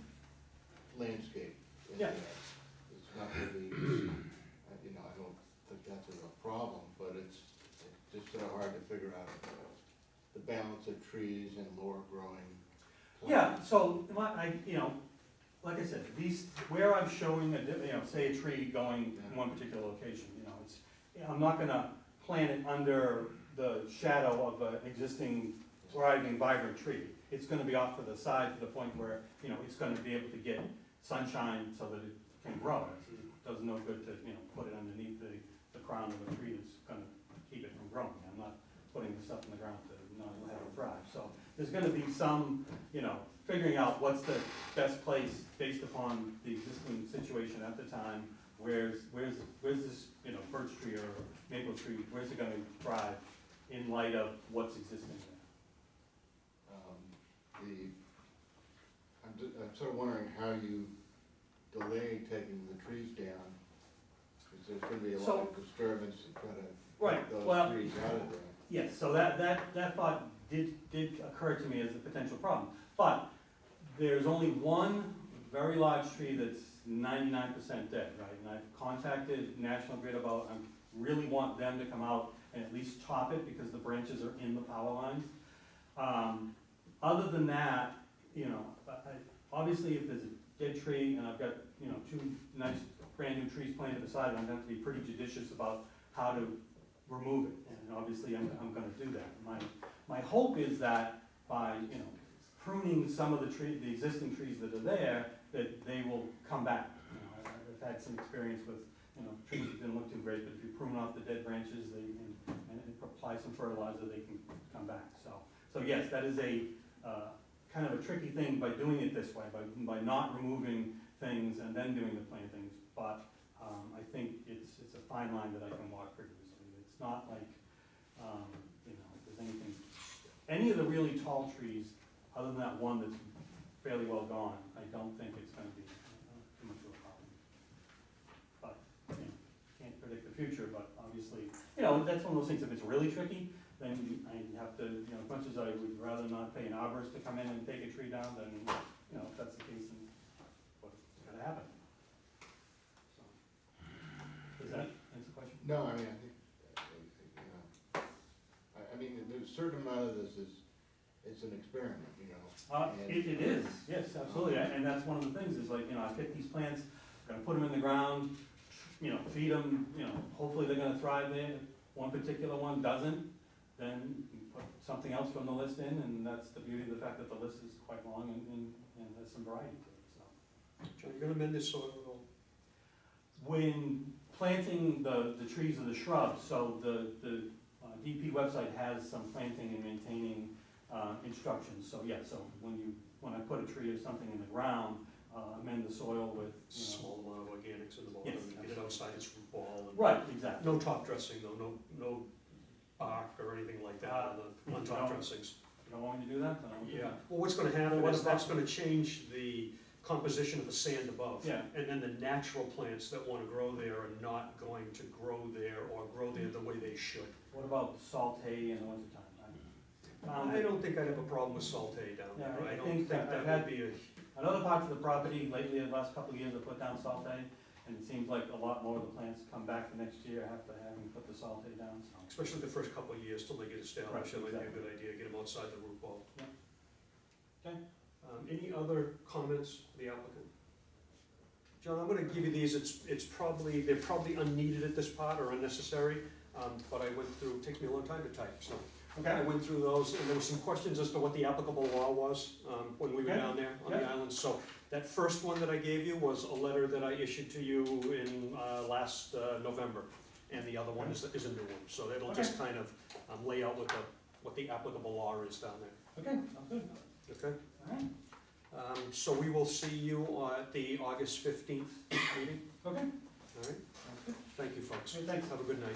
landscape. Yeah. It's not gonna be, I don't think that's a problem, but it's just sort of hard to figure out the balance of trees and lower growing. Yeah, so, like I said, where I'm showing, say a tree going in one particular location, I'm not gonna plant it under the shadow of an existing thriving, vibrant tree. It's gonna be off to the side to the point where, it's gonna be able to get sunshine so that it can grow. It does no good to, put it underneath the crown of a tree that's gonna keep it from growing. I'm not putting the stuff in the ground to not let it thrive. So there's gonna be some, figuring out what's the best place based upon the existing situation at the time. Where's this, birch tree or maple tree, where's it gonna thrive in light of what's existing there? I'm sort of wondering how you delay taking the trees down, because there's gonna be a lot of disturbance to try to Right, get well, those trees out of there. yes, so that thought did occur to me as a potential problem. But there's only one very large tree that's 99% dead, right? And I've contacted National Grid about, I really want them to come out and at least top it because the branches are in the power lines. Other than that, obviously if there's a dead tree and I've got, 2 nice brand new trees planted beside it, I'm gonna have to be pretty judicious about how to remove it. And obviously I'm gonna do that. My hope is that by, pruning some of the existing trees that are there, that they will come back. I've had some experience with, trees that didn't look too great, but if you prune off the dead branches, and apply some fertilizer, they can come back. So yes, that is a, kind of a tricky thing by doing it this way, by not removing things and then doing the plantings. But, I think it's a fine line that I can walk pretty easily. It's not like, if there's anything, any of the really tall trees, other than that one that's fairly well gone, I don't think it's gonna be too much of a problem. But, can't predict the future, but obviously, that's one of those things, if it's really tricky, then I have to, as much as I would rather not pay an arborist to come in and take a tree down, then, if that's the case, then what's gonna happen? So, does that answer the question? No, I mean, I think, there's a certain amount of this it's an experiment, and- It is, yes, absolutely, and that's one of the things, is like, I pick these plants, I'm gonna put them in the ground, feed them, hopefully they're gonna thrive there. If one particular one doesn't, then you put something else from the list in, and that's the beauty of the fact that the list is quite long and has some variety to it, so. John, you're gonna amend this soil at all? When planting the trees or the shrubs, so the DP website has some planting and maintaining instructions. So yeah, so when I put a tree or something in the ground, amend the soil with, Small amount of organics in the bottom, Yes, get it outside its root ball. And Right, exactly. no top dressing though, no bark or anything like that on top No. dressings. If you don't want me to do that, then I won't do Yeah, that. well, what's gonna happen What is about- that's gonna change the composition of the sand above. Yeah. And then the natural plants that wanna grow there are not going to grow there or grow there the way they should. What about salt hay in the wintertime? I don't think I'd have a problem with salt hay down there. Yeah, I I don't think think I've that had- would be a, On other parts of the property, lately, the last couple of years, I put down salt hay, and it seems like a lot more of the plants come back the next year after having put the salt hay down, so. especially the first couple of years till they get established, Right, it might be a exactly. good idea, get them outside the root ball. Yeah. Okay. Any other comments, for the applicant? John, I'm gonna give you these, they're probably unneeded at this part or unnecessary, but I went through, it takes me a long time to type, so. I went through those, and there were some questions as to what the applicable law was, when we were Okay. down there on the Yeah. island. So that first one that I gave you was a letter that I issued to you in, last, November. And the other one is a new one, so it'll just kind of, lay out what the applicable law is down there, Okay, sounds good. okay? All right. So we will see you at the August 15th meeting, Okay. all right? Sounds good. Thank you, folks. Okay, thanks. Have a good night.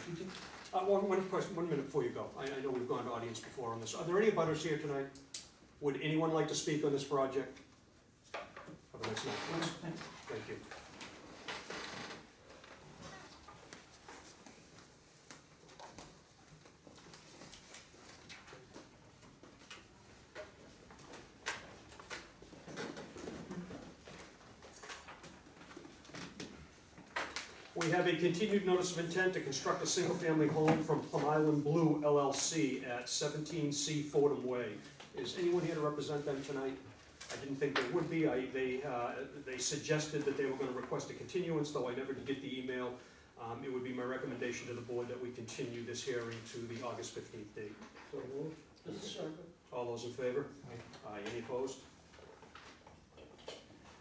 One question, 1 minute before you go. I know we've gone to audience before on this. Are there any butters here tonight? Would anyone like to speak on this project? Have a nice night, folks. Thank you. We have a continued notice of intent to construct a single-family home from Plum Island Blue LLC at 17C Fordham Way. Is anyone here to represent them tonight? I didn't think there would be. They suggested that they were gonna request a continuance, though I never did get the email. It would be my recommendation to the board that we continue this hearing to the August 15th date. So moved. This is Sherman. All those in favor? Aye. Any opposed?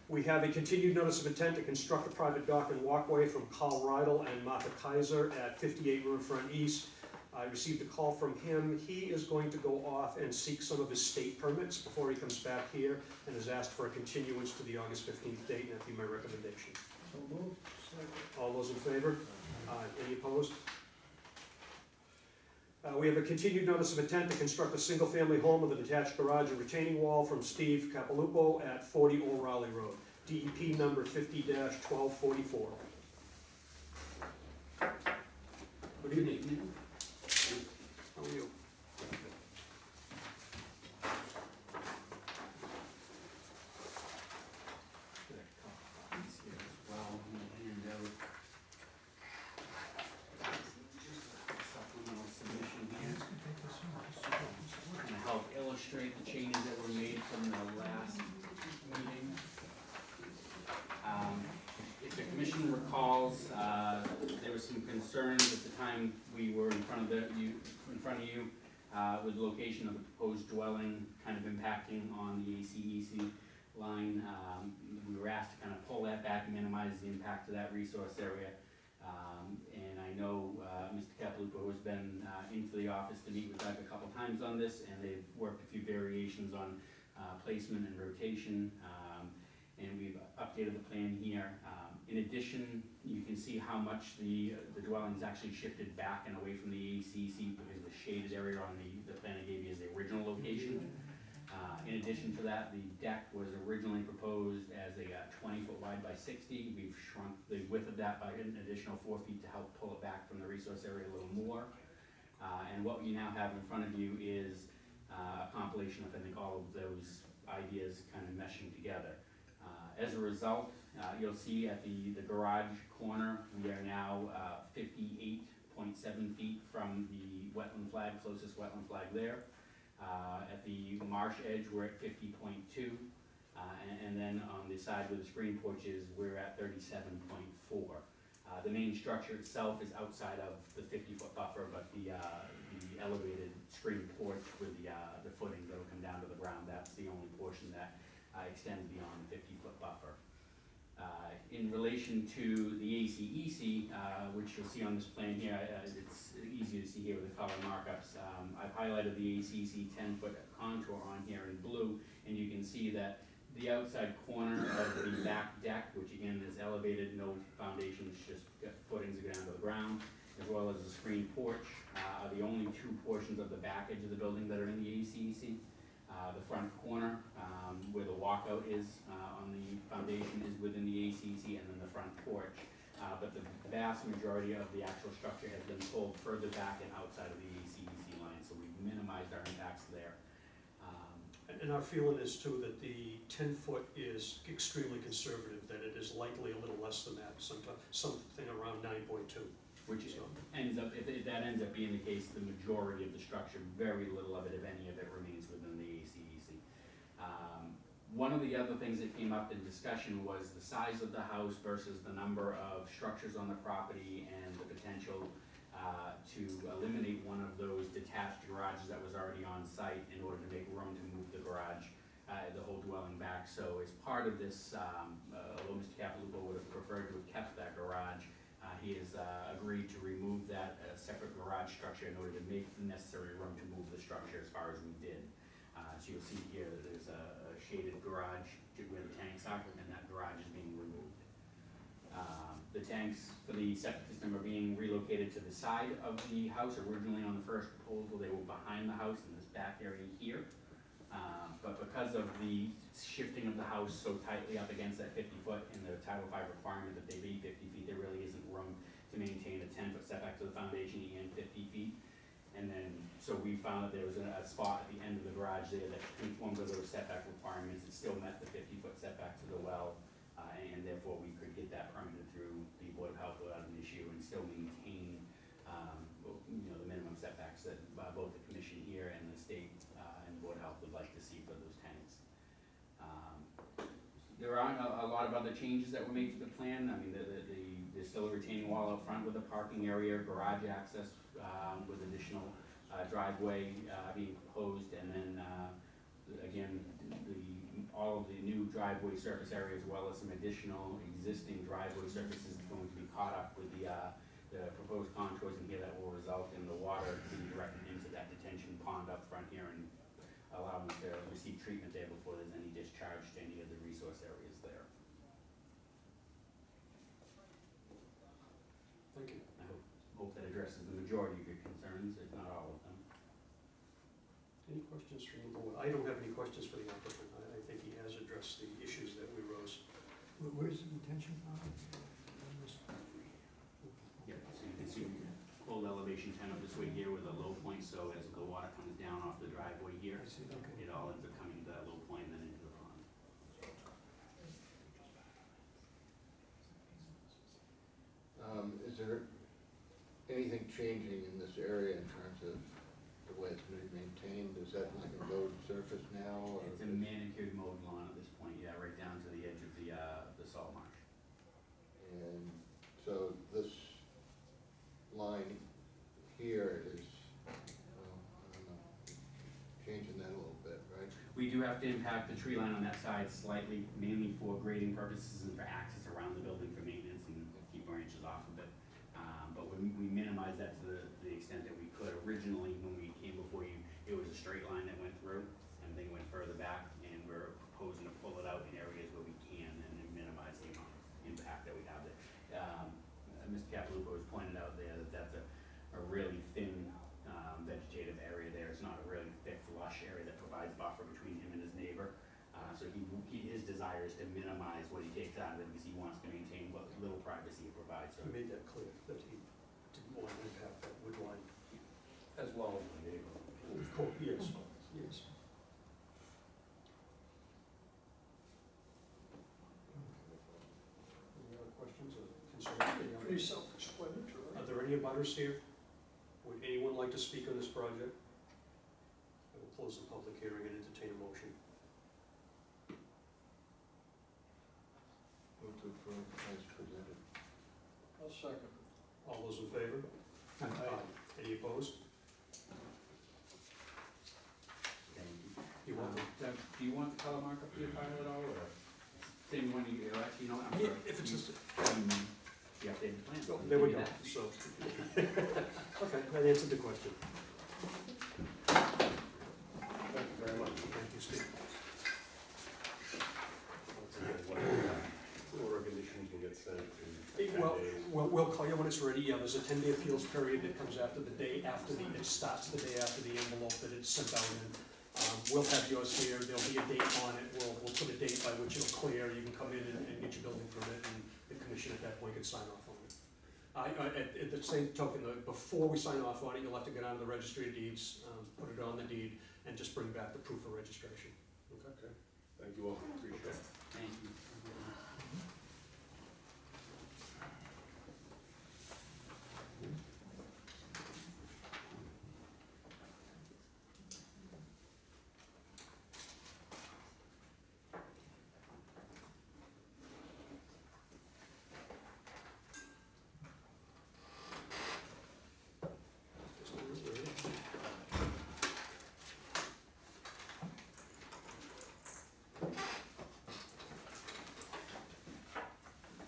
We have a continued notice of intent to construct a private dock and walkway from Carl Rydell and Martha Kaiser at 58 Riverfront East. I received a call from him. He is going to go off and seek some of his state permits before he comes back here and has asked for a continuance to the August 15th date, and that'd be my recommendation. So moved. Second. All those in favor? Any opposed? We have a continued notice of intent to construct a single-family home with a detached garage and retaining wall from Steve Capilupo at 40 O'Reilly Road, DEP number 50-1244. Good evening. How are you? To help illustrate the changes that were made from the last meeting. If the commission recalls, there was some concerns at the time we were in front of you, with the location of the proposed dwelling kind of impacting on the ACEC line. We were asked to kind of pull that back and minimize the impact to that resource area. And I know Mr. Capilupo has been into the office to meet with Doug a couple times on this, and they've worked a few variations on placement and rotation, and we've updated the plan here. In addition, you can see how much the dwelling's actually shifted back and away from the ACC because the shaded area on the plan I gave you is the original location. In addition to that, the deck was originally proposed as a 20-foot wide by 60. We've shrunk the width of that by an additional 4 feet to help pull it back from the resource area a little more. And what we now have in front of you is a compilation of, I think, all of those ideas kind of meshing together. As a result, you'll see at the garage corner, we are now 58.7 feet from the wetland flag, closest wetland flag there. At the marsh edge, we're at 50.2, and then on the side where the screen porch is, we're at 37.4. The main structure itself is outside of the 50-foot buffer, but the elevated screen porch with the footings that'll come down to the ground, that's the only portion that extends beyond the 50-foot buffer. In relation to the ACEC, which you'll see on this plan here, it's easy to see here with the color markups. I've highlighted the ACEC 10-foot contour on here in blue, and you can see that the outside corner of the back deck, which again is elevated, no foundations, just got footings that go down to the ground, as well as the screen porch, are the only two portions of the back edge of the building that are in the ACEC. The front corner, where the walkout is on the foundation, is within the ACEC, and then the front porch. But the vast majority of the actual structure has been pulled further back and outside of the ACEC line, so we've minimized our impacts there. And our feeling is too that the 10-foot is extremely conservative, that it is likely a little less than that, something around 9.2. Which ends up, if that ends up being the case, the majority of the structure, very little of it, if any of it, remains within the ACEC. One of the other things that came up in discussion was the size of the house versus the number of structures on the property and the potential to eliminate one of those detached garages that was already on site in order to make room to move the garage, the whole dwelling back. So as part of this, although Mr. Capiloupo would have preferred to have kept that garage, he has agreed to remove that separate garage structure in order to make the necessary room to move the structure as far as we did. So you'll see here that there's a shaded garage where the tanks are, and that garage is being removed. The tanks for the septic system are being relocated to the side of the house. Originally on the first proposal, they were behind the house in this back area here. But because of the shifting of the house so tightly up against that 50-foot and the Title V requirement that they be 50 feet, there really isn't room to maintain a 10-foot setback to the foundation and 50 feet. And then, so we found that there was a spot at the end of the garage there that conformed to those setback requirements. It still met the 50-foot setback to the well, and therefore we could get that permitted through the Board of Health without an issue and still maintain, the minimum setbacks that both the commission here and the state and the Board of Health would like to see for those tanks. There aren't a lot of other changes that were made to the plan. I mean, there's still a retaining wall out front with a parking area, garage access with additional driveway being proposed, and then again, all of the new driveway surface area as well as some additional existing driveway surfaces is going to be caught up with the proposed contours in here that will result in the water being directed into that detention pond up front here and allow them to receive treatment there before there's any discharge to any of the resource areas there. Thank you. I hope that addresses the majority of your concerns, if not all of them. Any questions from the board? I don't have any questions for the applicant. I think he has addressed the issues that we rose. Where's the retention pond? Yeah, so you can see full elevation 10 up this way here with a low point, so as the water comes down off the driveway here, I see, okay. it all ends up coming to that low point and then into the pond. Is there anything changing in this area in terms of the way it's going to be maintained? Is that like a road surface now? Or It's a manicured mowed lawn at this point, yeah, right down to the edge of the salt marsh. And so this line here is, well, I don't know, changing that a little bit, right? We do have to impact the tree line on that side slightly, mainly for grading purposes and for access around the building for maintenance and keep branches off of it. But we minimize that to the extent that we could. Originally, when we came before you, it was a straight line that went through, and then went further back, and we're proposing to pull it out in areas where we can and then minimize the amount of impact that we have there. Mr. Capiloupo has pointed out there that that's a really thin vegetative area there. It's not a really thick, lush area that provides buffer between him and his neighbor. So his desire is to minimize what he takes out of it because he wants to maintain what little privacy it provides. So He made that clear, that he didn't want to impact that wood line. As well as the neighbor. Of course, yes, yes. Any other questions or concerns? Pretty self-explanatory. Are there any abutters here? Would anyone like to speak on this project? I will close the public hearing and entertain a motion. Move to approve as presented. I'll I'll second. All those in favor? Any opposed? You want them? Do you want the color markup to be a part of it all, or same one you, actually, you know, I'm Yeah, sorry. if it's just, The updated plan. oh, there we Give go, me that. so. Okay, that answered the question. Thank you very much. Thank you, Steve. Once again, what recognition can get sent in Well, 10 days? we'll call you when it's ready. Yeah, there's a 10-day appeals period that comes after the day after it starts the day after the envelope that it's sent out in. We'll have yours here, there'll be a date on it, we'll put a date by which it'll clear, you can come in and get your building permit, and the commission at that point can sign off on it. At the same token, before we sign off on it, you'll have to go down to the registry of deeds, put it on the deed, and just bring back the proof of registration. Okay, thank you all, appreciate it. Thank you.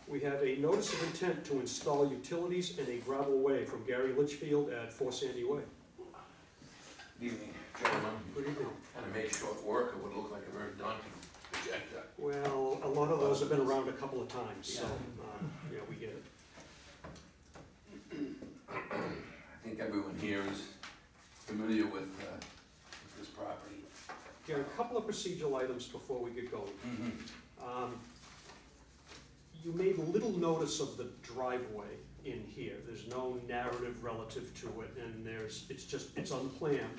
We have a notice of intent to install utilities and a gravel way from Gary Litchfield at 4 Sandy Way. Good evening, gentlemen. Good evening. Kind of made short work, it would look like a very daunting agenda. Well, a lot of those have been around a couple of times, so, yeah, we get it. I think everyone here is familiar with this property. Gary, a couple of procedural items before we get going. You made little notice of the driveway in here. There's no narrative relative to it, and it's unplanned,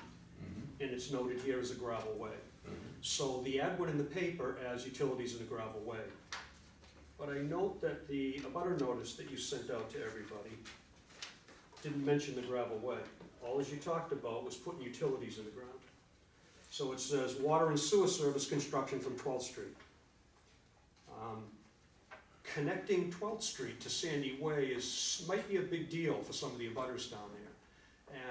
and it's noted here as a gravel way. So the ad went in the paper as utilities in a gravel way. But I note that the abutter notice that you sent out to everybody didn't mention the gravel way. All as you talked about was putting utilities in the ground. So it says water and sewer service construction from 12th Street. Connecting 12th Street to Sandy Way might be a big deal for some of the abutters down there.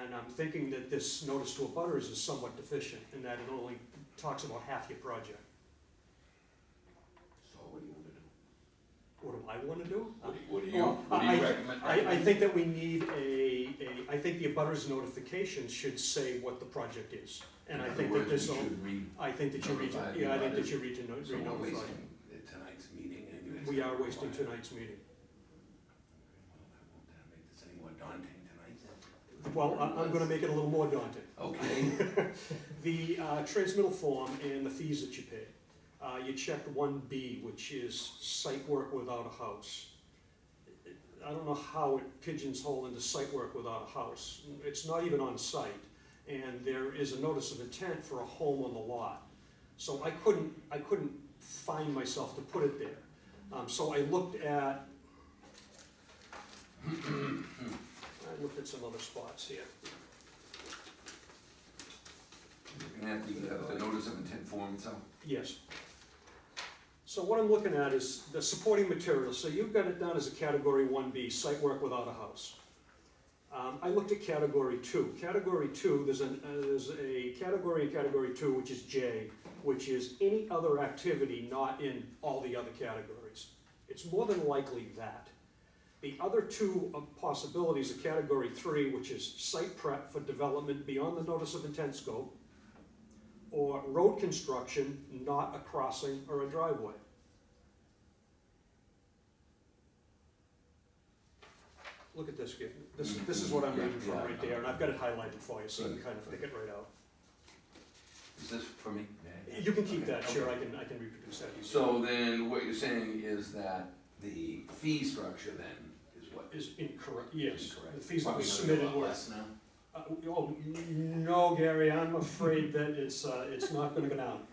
And I'm thinking that this notice to abutters is somewhat deficient in that it only talks about half your project. So what do you want to do? What do I want to do? What do you recommend? I think that we need I think the abutters notification should say what the project is. And I think that this, I think that you need to, yeah, I think that you need to So we're re-notify. wasting tonight's meeting and you. We are wasting tonight's meeting. Well, that won't make this any more daunting tonight. Well, I'm gonna make it a little more daunting. Okay. The transmittal form and the fees that you pay. You checked 1B, which is site work without a house. I don't know how it pigeons-hole into site work without a house. It's not even on site, and there is a notice of intent for a home on the lot. So I couldn't find myself to put it there. So I looked at some other spots here. Looking at the notice of intent form itself. Yes. So what I'm looking at is the supporting materials. So you've got it down as a category 1B, site work without a house. I looked at category 2. Category 2, there's a category in category 2, which is J, which is any other activity not in all the other categories. It's more than likely that. The other two possibilities are category 3, which is site prep for development beyond the notice of intent scope, or road construction, not a crossing or a driveway. Look at this, this is what I'm reading from right there, and I've got it highlighted for you, so you can kind of pick it right out. Is this for me? You can keep Okay, that, sure, okay. I can reproduce that easily. So then what you're saying is that the fee structure then is what? Is incorrect, yes. Incorrect. The fees that were Probably gonna be a submitted lot were. less now. Oh, no, Gary, I'm afraid that it's not gonna go down.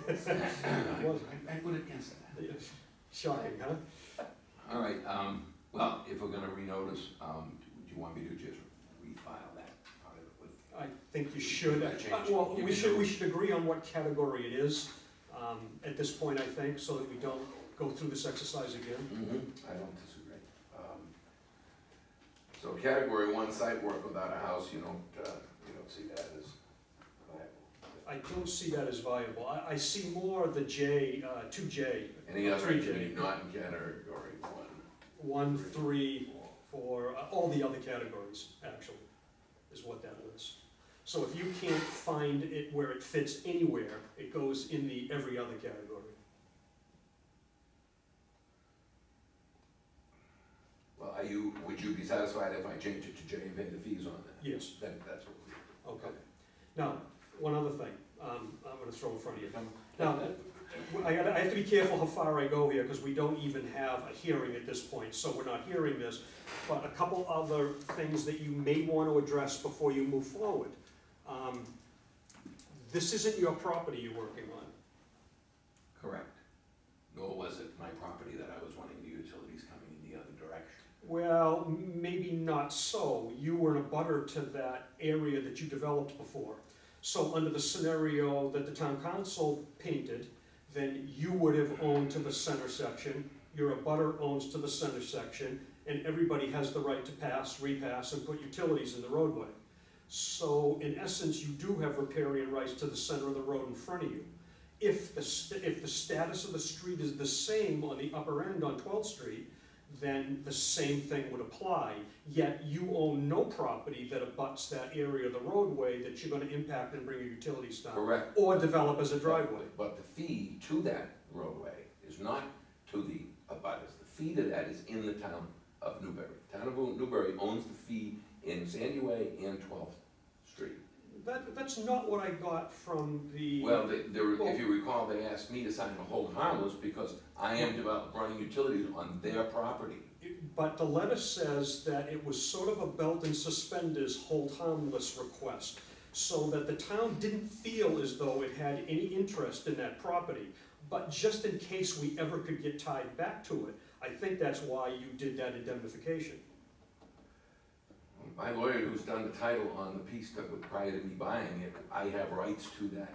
I would against that. Shocking, huh? All right, well, if we're gonna renotice, do you want me to just refile that part of it with? I think you should. That change. Well, Give we me should agree on what category it is, at this point, I think, so that we don't go through this exercise again. I don't disagree. So category 1 site work without a house, you don't see that as viable. I don't see that as viable. I see more the J, 2J, Any other 3J. activity not in category 1, 3, 4, all the other categories, actually, is what that lists. So if you can't find it where it fits anywhere, it goes in the every other category. Well, would you be satisfied if I changed it to J and pay the fees on that? Yes. Then that's what we. Okay. Now, one other thing, I'm gonna throw in front of you. Now, I have to be careful how far I go here, because we don't even have a hearing at this point, so we're not hearing this. But a couple other things that you may want to address before you move forward. This isn't your property you're working on. Correct. Nor was it my property that I was wanting the utilities coming in the other direction. Well, maybe not so. You were in a butter to that area that you developed before. So under the scenario that the town council painted, then you would have owned to the center section, your abutter owns to the center section, and everybody has the right to pass, repass, and put utilities in the roadway. So in essence, you do have riparian rights to the center of the road in front of you. If the status of the street is the same on the upper end on 12th Street, then the same thing would apply. Yet you own no property that abuts that area of the roadway that you're gonna impact and bring your utilities down. Correct. Or develop as a driveway. But the fee to that roadway is not to the abutters. The fee to that is in the town of Newbury. Town of Newbury owns the fee in Sandy Way and 12th Street. That's not what I got from the. Well, if you recall, they asked me to sign a hold harmless because I am running utilities on their property. But the letter says that it was sort of a belt and suspenders hold harmless request, so that the town didn't feel as though it had any interest in that property. But just in case we ever could get tied back to it, I think that's why you did that indemnification. My lawyer, who's done the title on the piece that was prior to me buying it, I have rights to that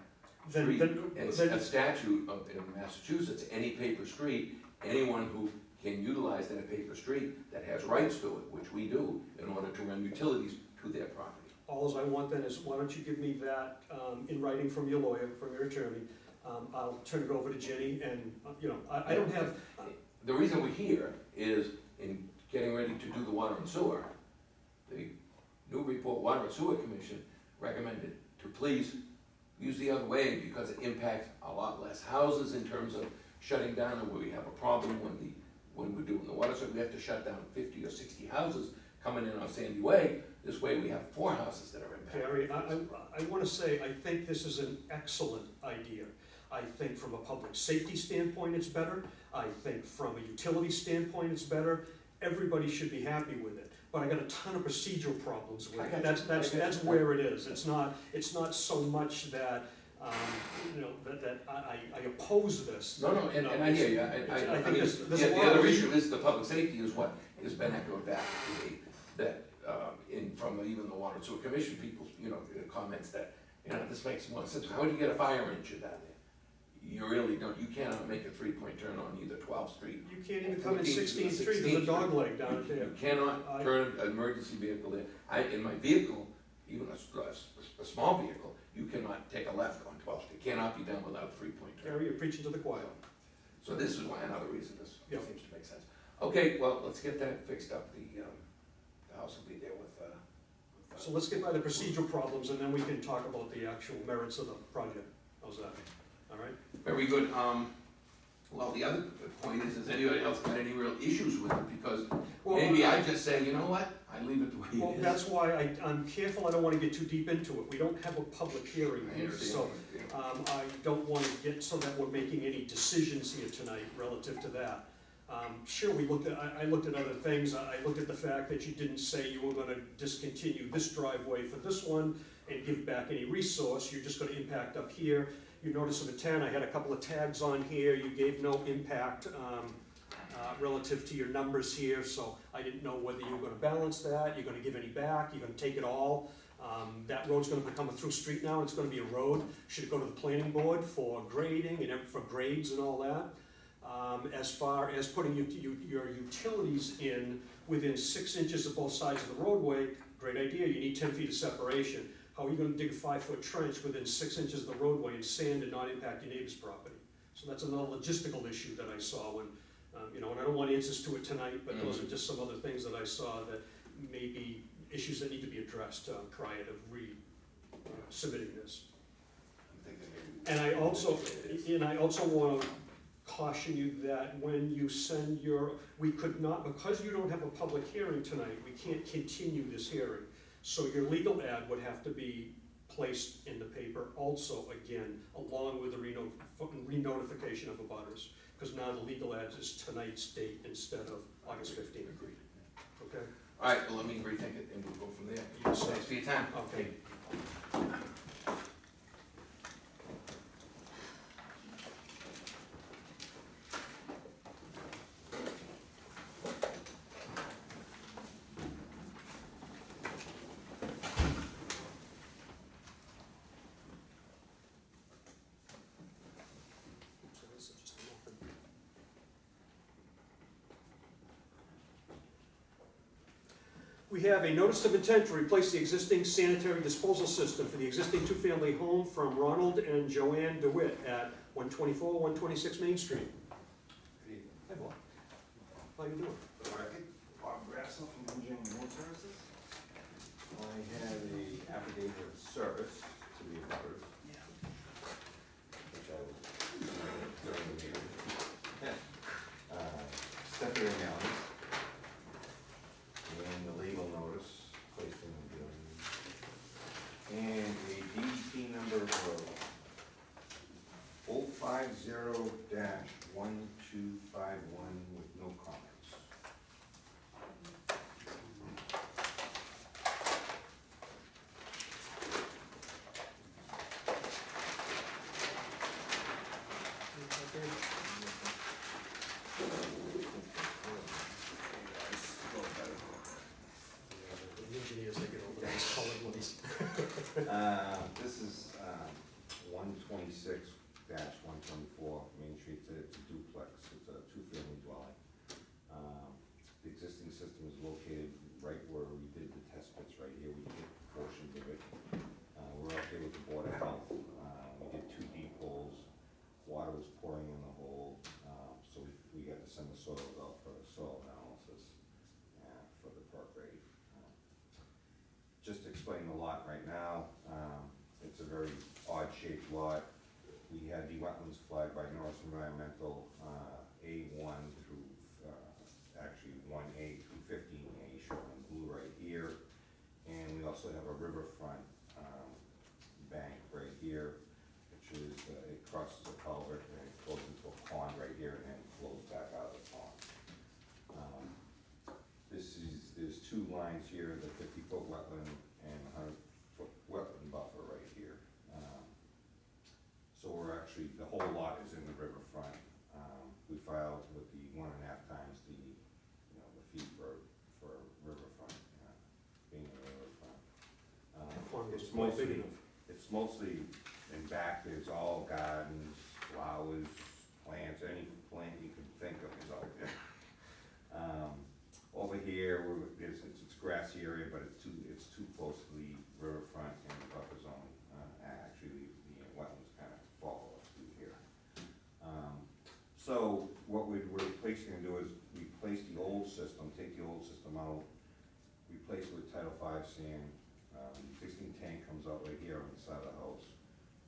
street. It's a statute in Massachusetts, any paper street, anyone who can utilize that paper street that has rights to it, which we do, in order to run utilities to their property. All I want then is, why don't you give me that in writing from your lawyer, from your attorney. I'll turn it over to Jenny, and I don't have. The reason we're here is in getting ready to do the water and sewer. The Newburyport Water and Sewer Commission recommended to please use the other way because it impacts a lot less houses in terms of shutting down, and where we have a problem when we're doing the water, so we have to shut down 50 or 60 houses coming in on Sandy Way. This way we have 4 houses that are impacted. Harry, I want to say, I think this is an excellent idea. I think from a public safety standpoint it's better. I think from a utility standpoint it's better. Everybody should be happy with it. But I got a ton of procedural problems with it. That's where it is. It's not so much that that I oppose this. No, and I hear you. I mean, the other issue is the public safety is what has been echoed back to me, that from even the Water and Sewer Commission people's, comments that, this makes more sense. How do you get a fire engine down there? You really don't. You cannot make a 3-point turn on either 12th Street. You can't even come in 16th Street. There's a dog leg down there. You cannot turn an emergency vehicle in. In my vehicle, even a small vehicle, you cannot take a left on 12th Street. It cannot be done without a 3-point turn. Harry, you're preaching to the choir. So this is why another reason this seems to make sense. Okay, well, let's get that fixed up. The house will be there with. So let's get by the procedural problems, and then we can talk about the actual merits of the project. How's that? All right? Very good. Well, the other point is, has anybody else got any real issues with it? Because maybe I just say, you know what, I leave it the way it is. Well, that's why I'm careful. I don't want to get too deep into it. We don't have a public hearing here, so I don't want to get so that we're making any decisions here tonight relative to that. Sure, I looked at other things. I looked at the fact that you didn't say you were going to discontinue this driveway for this one and give back any resource. You're just going to impact up here. You notice in the 10, I had a couple of tags on here. You gave no impact relative to your numbers here, so I didn't know whether you were going to balance that, you're going to give any back, you're going to take it all. That road's going to become a through street now. It's going to be a road. Should it go to the planning board for grading and for grades and all that? As far as putting your utilities in within 6 inches of both sides of the roadway, great idea, you need 10 feet of separation. How are you gonna dig a 5-foot trench within 6 inches of the roadway and sand and not impact your neighbor's property? So that's another logistical issue that I saw when, and I don't want answers to it tonight, but those are just some other things that I saw that may be issues that need to be addressed prior to submitting this. And I also want to caution you that when you send we could not, because you don't have a public hearing tonight, we can't continue this hearing. So your legal ad would have to be placed in the paper also again, along with the re-notification of abutters. Because now the legal ad is tonight's date instead of August 15th. Agreed. Okay? All right, well, let me rethink it and we'll go from there. Yes, sir. Thanks for your time. Okay. We have a notice of intent to replace the existing sanitary disposal system for the existing two-family home from Ronald and Joanne DeWitt at 124, 126 Main Street. Good evening. Hi, Bob. How you doing? Bob Grassel from Virginia Water Services. I have a affidavit of service to the abutters, which I will during the meeting. Stephanie Allen, and the legal notice placed in the building, and a DEP number of 050-1251 with no comments. The engineers, they get over those colored ones. This is 126-124 Main Street. It's a duplex. It's a two-family dwelling. The existing system is located right where we did the test pits, right here. We did portions of it. We're up there with the Board of Health. We did 2 deep holes. Water was pouring in the hole, so we got to send the soils out for a soil analysis for the perk rate. Just to explain the lot right now, it's a very odd-shaped lot. We had the wetlands flagged by Norris Environmental, A1 through, actually 1A through 15A, shown in blue right here. And we also have a riverfront bank right here, which is, it crosses a culvert and it goes into a pond right here and then flows back out of the pond. There's 2 lines here, the 50-foot wetland and 100-foot wetland buffer right here. So we're actually, the whole lot is in the riverfront. We filed with the 1.5 times the, the fee for riverfront, being in the riverfront. It's mostly in back, there's all gardens, flowers, plants, any plant you can think of is out there. Over here, it's grassy area, but it's too close to the riverfront and the buffer zone. Actually, the wetlands kind of follow us through here. So what we're replacing and do is replace the old system, take the old system out, replace it with Title V sand. The existing tank comes out right here on the side of the house.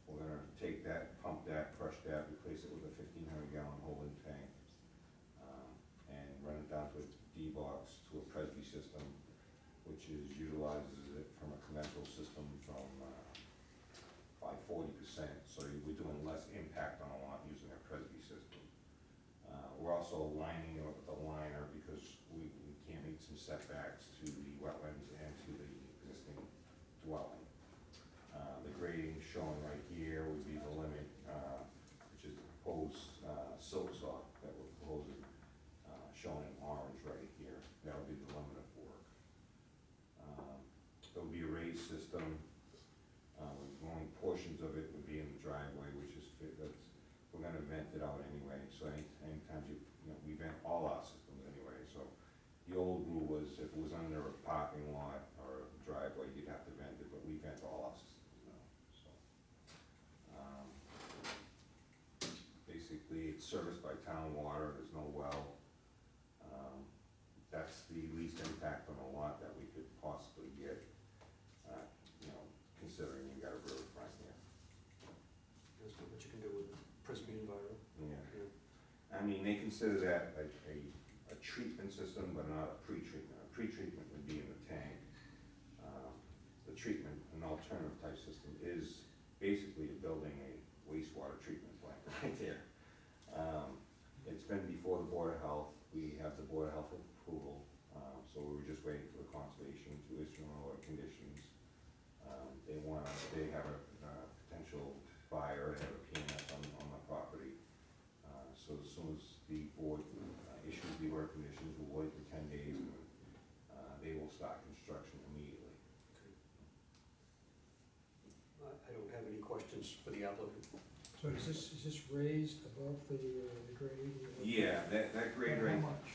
We're gonna take that, pump that, crush that, replace it with a 1,500-gallon holding tank, and run it down to a D-box to a Presby system, which utilizes it from a conventional system by 40%. So we're doing less impact on a lot using a Presby system. We're also lining it with a liner because we can't meet some setbacks to the wetlands and to the existing dwelling. The grading shown right here would be the limit, which is the proposed silt sock that we're proposing, shown in orange right here. That would be the limit of work. There'll be a raised system. Only portions of it would be in the driveway, which is we're going to vent vented out anyway, so anytime we vent all our systems anyway, so. The old rule was if it was under a parking lot or a driveway, you'd have to vent it, but we vent all our systems now, so. Basically, it's serviced by town water, there's no well. That's the least impact on a lot that we could possibly get, considering you got a riverfront here. That's not what you can do with Prisby Enviro. Yeah. I mean, they consider that a treatment system, but not a pre-treatment. A pre-treatment would be in the tank. The treatment, an alternative type system, is basically building a wastewater treatment plant right there. It's been before the Board of Health. We have the Board of Health approval, so we were just waiting for the conservation to issue an order of conditions. They have a potential buyer, they have a PNS on the property. So as soon as the board issues the order of conditions, we'll wait for 10 days and they will start construction immediately. I don't have any questions for the applicant. So is this raised above the grade? Yeah, that grade How right, much?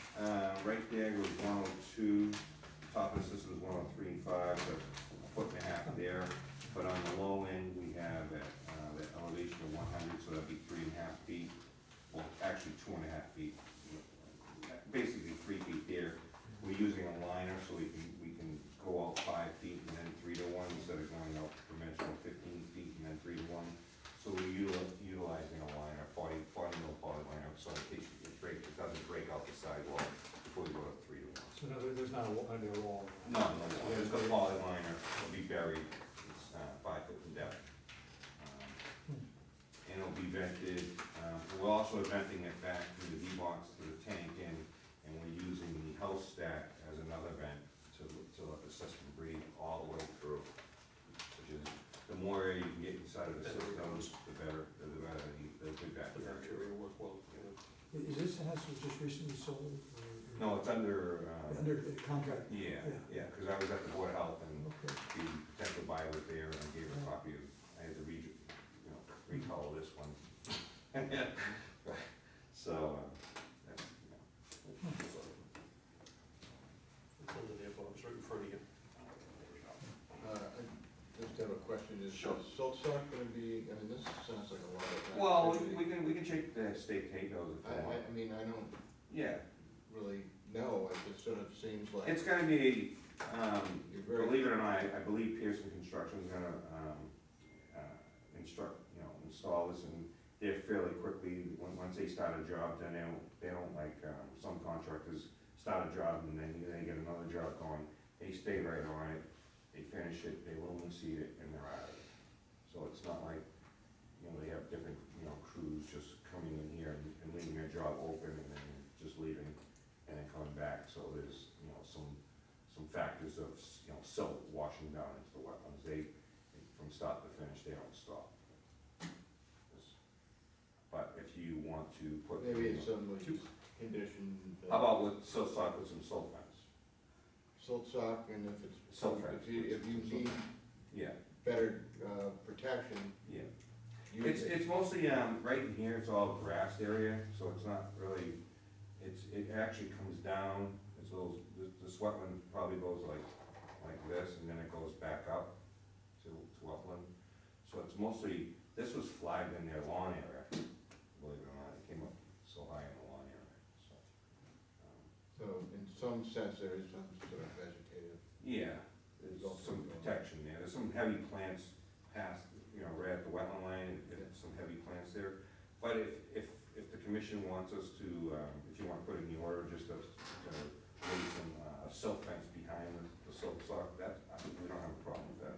right there goes 102, top of the system is 103.5, so a foot and a half there. But on the low end, we have at the elevation of 100, so that'd be 3.5 feet. Well, actually 2.5 feet, basically 3 feet there. We're using a liner so we can go out 5 feet and then 3 to 1 instead of going out conventional 15 feet and then 3 to 1. So we're utilizing a liner, 40 mil poly liner, so in case it doesn't break out the sidewall before we go to 3 to 1. So no, there's not a wall? No, there's the poly liner, it'll be buried, it's 5 foot in depth. And it'll be vented, we're also venting it back from the D-box to the tank and we're using the house stack as another vent to let the system breathe all the way through. Which is, the more air you can get inside of the system, the better the good bacteria. The bacteria work well. Is this the house that was just recently sold? Or? No, it's under. Under contract? Yeah, because I was at the Board of Health and Okay. the potential buyer was there and I gave her a copy of, I had to recolor this one. So, that's, It's under there, Bob, it's right in front of you. I just have a question, is silt sock gonna be, I mean, this sounds like a lot of. Well, activity. we can check the state tape those if you want. I mean, I don't Yeah, really know, it just sort of seems like. it's gonna be, You're very. believe it or not, I believe Pearson Construction's gonna, install this and they're fairly quickly, once they start a job, then they don't like, some contractors start a job and then they get another job going. They stay right on it, they finish it, they lumen seed it, and they're out of it. So it's not like, they have different, crews just coming in here and leaving their job open and then just leaving and then coming back. So there's, some factors of, silt washing down into the wetlands. They, from start to finish, they don't stop. But if you want to put. Maybe it's some condition. How about with silt sock with some silt fence? Silt sock, and if it's. Silt fence. If you need Yeah, better, protection. yeah. use it. It's mostly, right in here, it's all grassed area, so it's not really, it actually comes down, it's those, this wetland probably goes like this, and then it goes back up to wetland. So it's mostly, this was flagged in their lawn area, believe it or not, it came up so high in the lawn area, so. So in some sense, there is some sort of vegetative. Yeah, there's some protection there, there's some heavy plants past, right at the wetland line, there's some heavy plants there. But if the commission wants us to, if you wanna put in the order, just to lay some, silt fence behind the silt sock, we don't have a problem with that.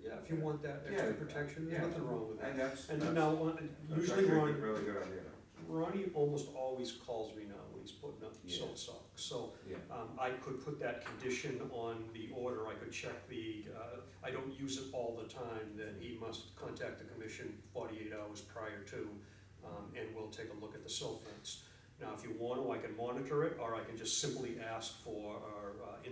Yeah, if you want that extra protection, there's nothing wrong with that. And that's Now, usually actually a Ron, really good idea. Ronnie almost always calls me now when he's putting up Yeah. silt sock. So Yeah, I could put that condition on the order, I could check I don't use it all the time, then he must contact the commission 48 hours prior to, and we'll take a look at the silt fence. Now, if you want to, I can monitor it, or I can just simply ask for,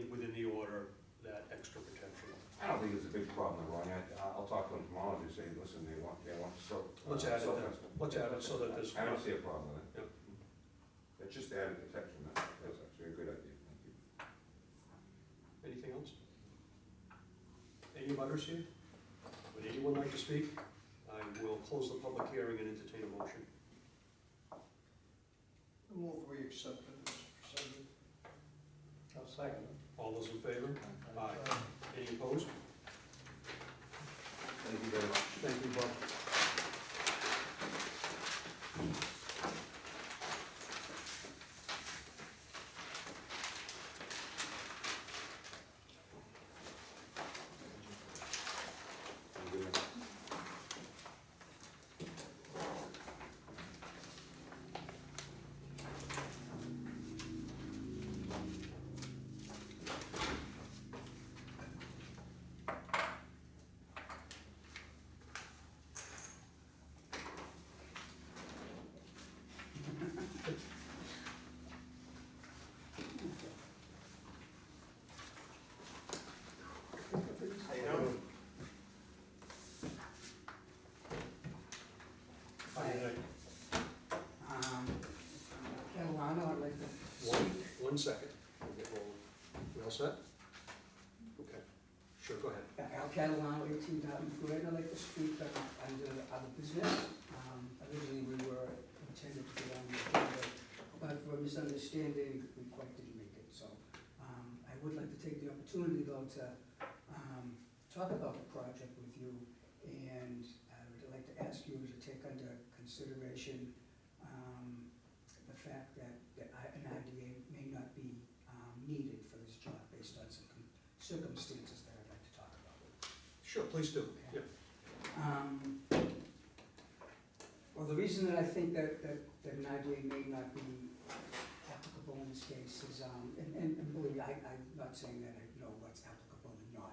within the order, that extra protection. I don't think it's a big problem, Ronnie, I'll talk to them tomorrow and say, listen, they want silt. Let's add it silt then. fence. let's add it so that there's. I don't see a problem with it. Yep. It's just added protection, that's actually a good idea, thank you. Anything else? Any butters here? Would anyone like to speak? I will close the public hearing and entertain a motion. Move we accept it as presented. I'll second it. All those in favor? Aye. Any opposed? Thank you very much. Thank you, Bob. One second. We'll get rolling. We all set? Okay. Sure, go ahead. Al Catalano, 18 Dartmouth Road. I'd like to speak under other business. Originally, we were intended to go on the agenda, but for a misunderstanding, we quite didn't make it. So I would like to take the opportunity, though, to talk about the project with you, and I would like to ask you to take under consideration the fact that an IDA may not be needed for this job based on some circumstances that I'd like to talk about. Sure, please do. Okay. Yeah. Well, the reason that I think that an IDA may not be applicable in this case is, and believe me, I'm not saying that I know what's applicable and not.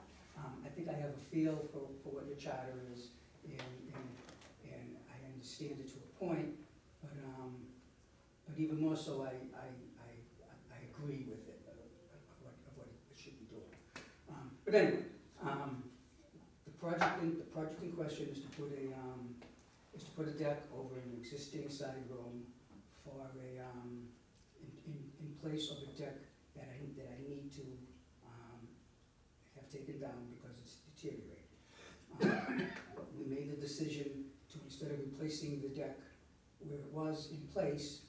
I think I have a feel for what your charter is, and I understand it to a point, but even more so, I agree with it, of what it should be doing. But anyway, the project in question is to put a deck over an existing side room for in place of a deck that I need to have taken down because it's deteriorated. We made the decision to, instead of replacing the deck where it was in place,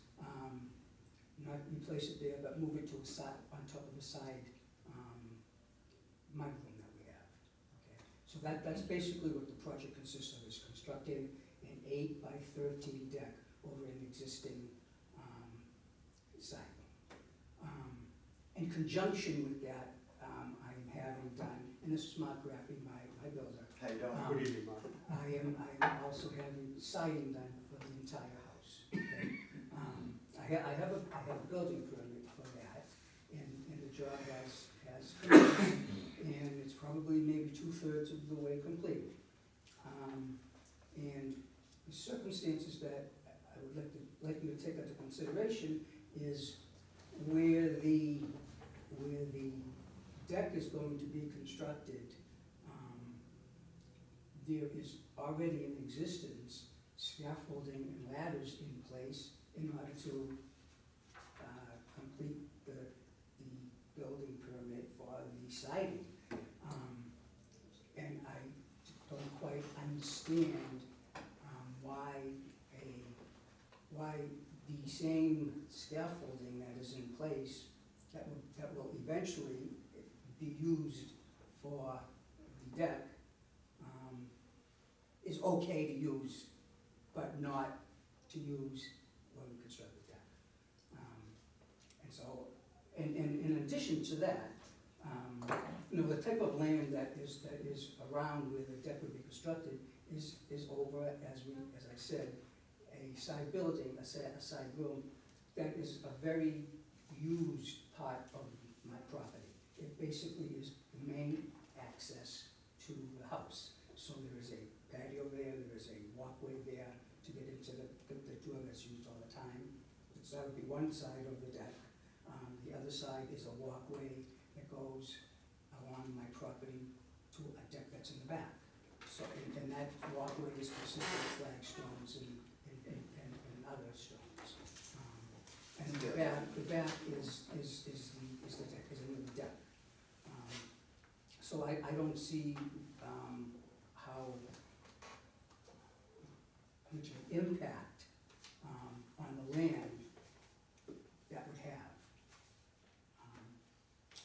not replace it there, but move it to a side, on top of a side mudroom that we have. Okay, so that's basically what the project consists of, is constructing an 8 by 13 deck over an existing side room. In conjunction with that, I'm having done, and this is Mark Graffy, my builder. How you doing? Good evening, Mark. I'm also having siding done for the entire house. Okay? I have a building permit for that, and the job has commenced, and it's probably maybe 2/3 of the way completed. And the circumstances that I would like you to take into consideration is where the deck is going to be constructed. There is already in existence scaffolding and ladders in place in order to complete the building permit for the siding. And I don't quite understand why the same scaffolding that is in place that will eventually be used for the deck is okay to use, but not to use when we construct the deck. And so, and in addition to that, the type of land that is around where the deck would be constructed is over, as I said, a side building, a side room that is a very used part of my property. It basically is the main access to the house. So there is a patio there is a walkway there to get into the door that's used all the time. So that would be one side of the deck. The other side is a walkway that goes along my property to a deck that's in the back. So, and that walkway is consistent with flagstones and the back is the deck, is in the deck. So I don't see, how much of an impact, on the land that would have.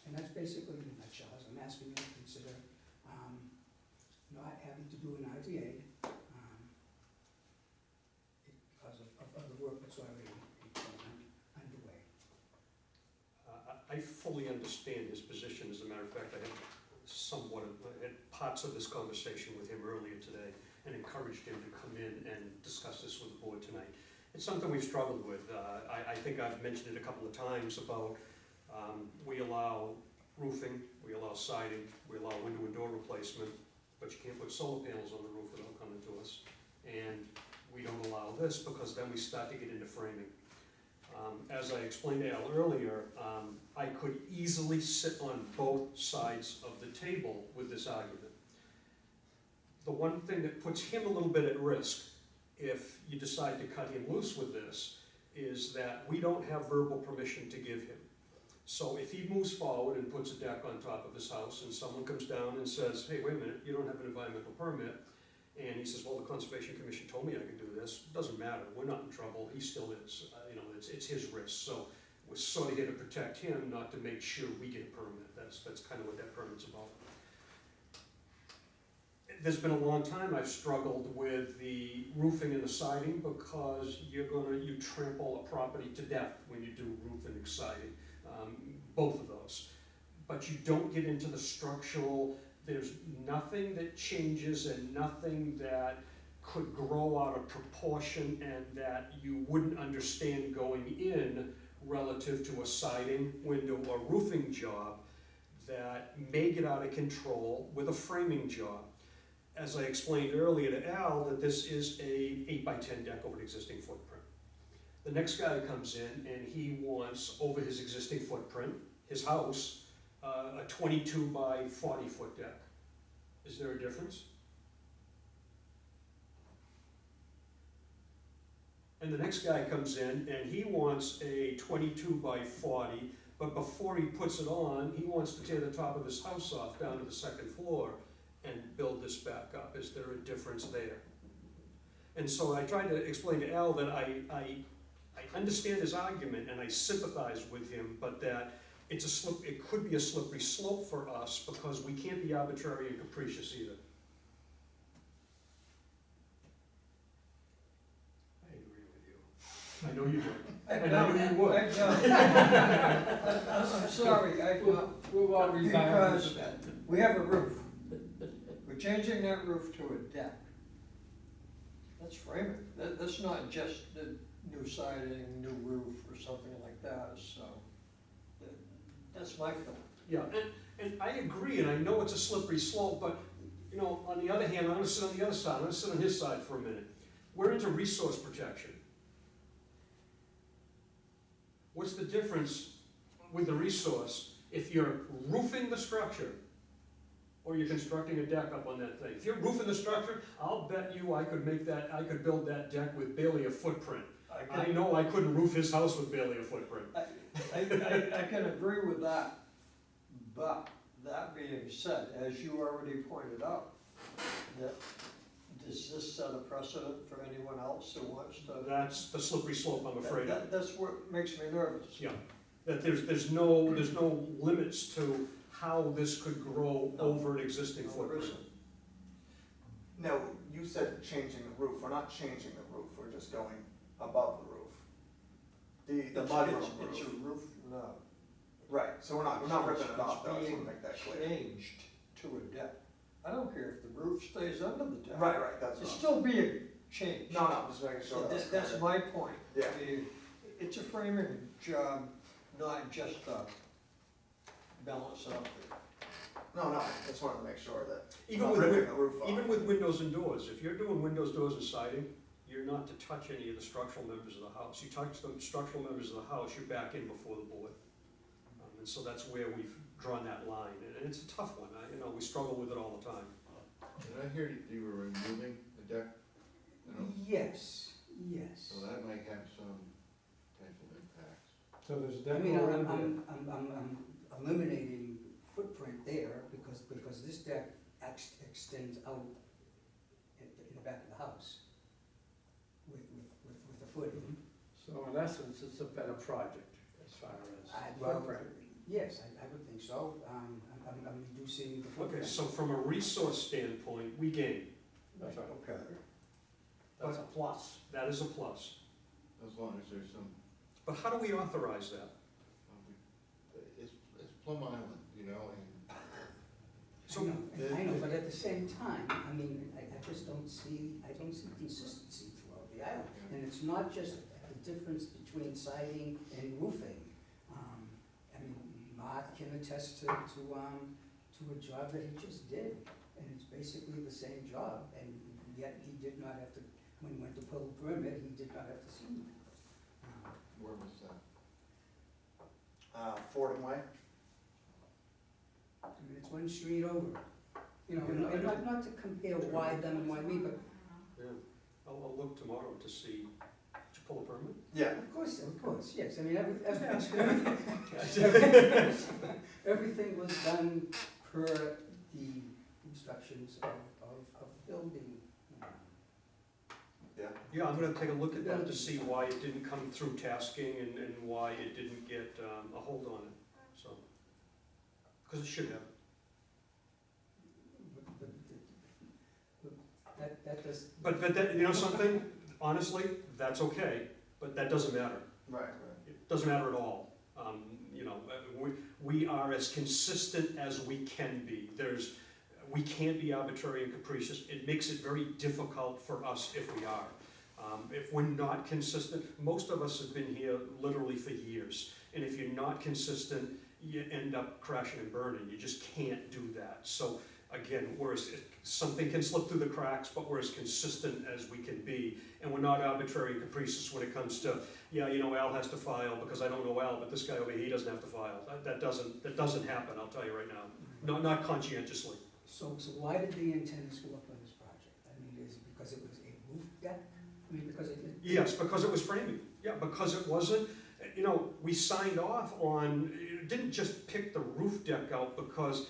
And that's basically in a nutshell, as I'm asking you to consider, not having to do an RDA, because of the work that's already underway. I fully understand his position. As a matter of fact, I had parts of this conversation with him earlier today and encouraged him to come in and discuss this with the board tonight. It's something we've struggled with. I think I've mentioned it a couple of times about, we allow roofing, we allow siding, we allow window and door replacement, but you can't put solar panels on the roof without coming to us. And we don't allow this because then we start to get into framing. As I explained to Al earlier, I could easily sit on both sides of the table with this argument. The one thing that puts him a little bit at risk, if you decide to cut him loose with this, is that we don't have verbal permission to give him. So if he moves forward and puts a deck on top of his house and someone comes down and says, hey, wait a minute, you don't have an environmental permit, and he says, well, the Conservation Commission told me I could do this, it doesn't matter, we're not in trouble, he still is, it's his risk. So we're sort of here to protect him, not to make sure we get a permit. That's kind of what that permit's about. There's been a long time I've struggled with the roofing and the siding because you trample a property to death when you do roofing and siding, both of those. But you don't get into the structural, there's nothing that changes and nothing that could grow out of proportion and that you wouldn't understand going in relative to a siding, window, or roofing job that may get out of control with a framing job. As I explained earlier to Al, that this is a 8x10 deck over an existing footprint. The next guy comes in and he wants, over his existing footprint, his house, a 22 by 40 foot deck. Is there a difference? And the next guy comes in and he wants a 22 by 40, but before he puts it on, he wants to tear the top of his house off down to the second floor and build this back up. Is there a difference there? And so I tried to explain to Al that I understand his argument and I sympathize with him, but that it could be a slippery slope for us because we can't be arbitrary and capricious either. I agree with you. I know you would. And I knew you would. I'm sorry, because we have a roof. We're changing that roof to a deck. That's framing. That's not just the new siding, new roof, or something like that, so that's my feeling. Yeah, and I agree, and I know it's a slippery slope, but, on the other hand, I'm gonna sit on the other side, I'm gonna sit on his side for a minute. We're into resource protection. What's the difference with the resource if you're roofing the structure or you're constructing a deck up on that thing? If you're roofing the structure, I'll bet you I could build that deck with barely a footprint. I know I couldn't roof his house with barely a footprint. I can agree with that, but that being said, as you already pointed out, does this set a precedent for anyone else who wants to? That's the slippery slope, I'm afraid. That's what makes me nervous. Yeah, that there's no limits to how this could grow over an existing footprint. No, you said changing the roof. We're not changing the roof. We're just going above the roof. The mudroom roof. It's a roof, no. Right. So we're not ripping it off. Though. I just want to make that clear. Changed to a deck. I don't care if the roof stays under the deck. Right. That's it's still being changed. No, just making sure that's my point. Yeah. It's a framing job, not just a balance it up. No, I just wanted to make sure that Even ripping the roof off. Even with windows and doors, if you're doing windows, doors, and siding, you're not to touch any of the structural members of the house. You touch the structural members of the house, you're back in before the board. And so that's where we've drawn that line, and it's a tough one. We struggle with it all the time. Did I hear you were removing the deck? Yes. So that might have some potential impacts. So there's a I deck mean, already there. I'm eliminating footprint there because this deck extends out in the back of the house with the footing. So in essence, it's a better project as far as Well, footprint. yes, I would think so. I'm reducing the Okay, footprint. so from a resource standpoint, we gain. That's right. Okay. That's a plus. That is a plus. As long as there's some, But how do we authorize that? it's Plum Island, you know, and I know, but at the same time, I mean, I just don't see consistency throughout the island. And it's not just the difference between siding and roofing. I mean, Mark can attest to a job that he just did, and it's basically the same job, and yet he did not have to, when he went to pull a permit, he did not have to see me. where was that? Fordham Way. I mean, it's one street over, you know, Yeah, and I not to compare why them and why me, but Yeah, I'll look tomorrow to see, did you pull a permit? Yeah. of course, yes, I mean, everything was done per the instructions of the building. Yeah. Yeah, I'm gonna take a look at that to see why it didn't come through tasking and why it didn't get a hold on it, so. Because it should have. That does. But that, you know something, honestly, that's okay, but that doesn't matter. Right, right. It doesn't matter at all. You know, we are as consistent as we can be. We can't be arbitrary and capricious. It makes it very difficult for us if we are. If we're not consistent, most of us have been here literally for years. And if you're not consistent, you end up crashing and burning. You just can't do that. So again, something can slip through the cracks, but we're as consistent as we can be. And we're not arbitrary and capricious when it comes to, yeah, you know, Al has to file because I don't know Al, but this guy over here, he doesn't have to file. That doesn't happen, I'll tell you right now. Not conscientiously. So why did the antennas go up on this project? I mean, is it because it was a roof deck? I mean, because it. Yes, because it was framing. Yeah, because it wasn't, you know, we signed off on, didn't just pick the roof deck out because,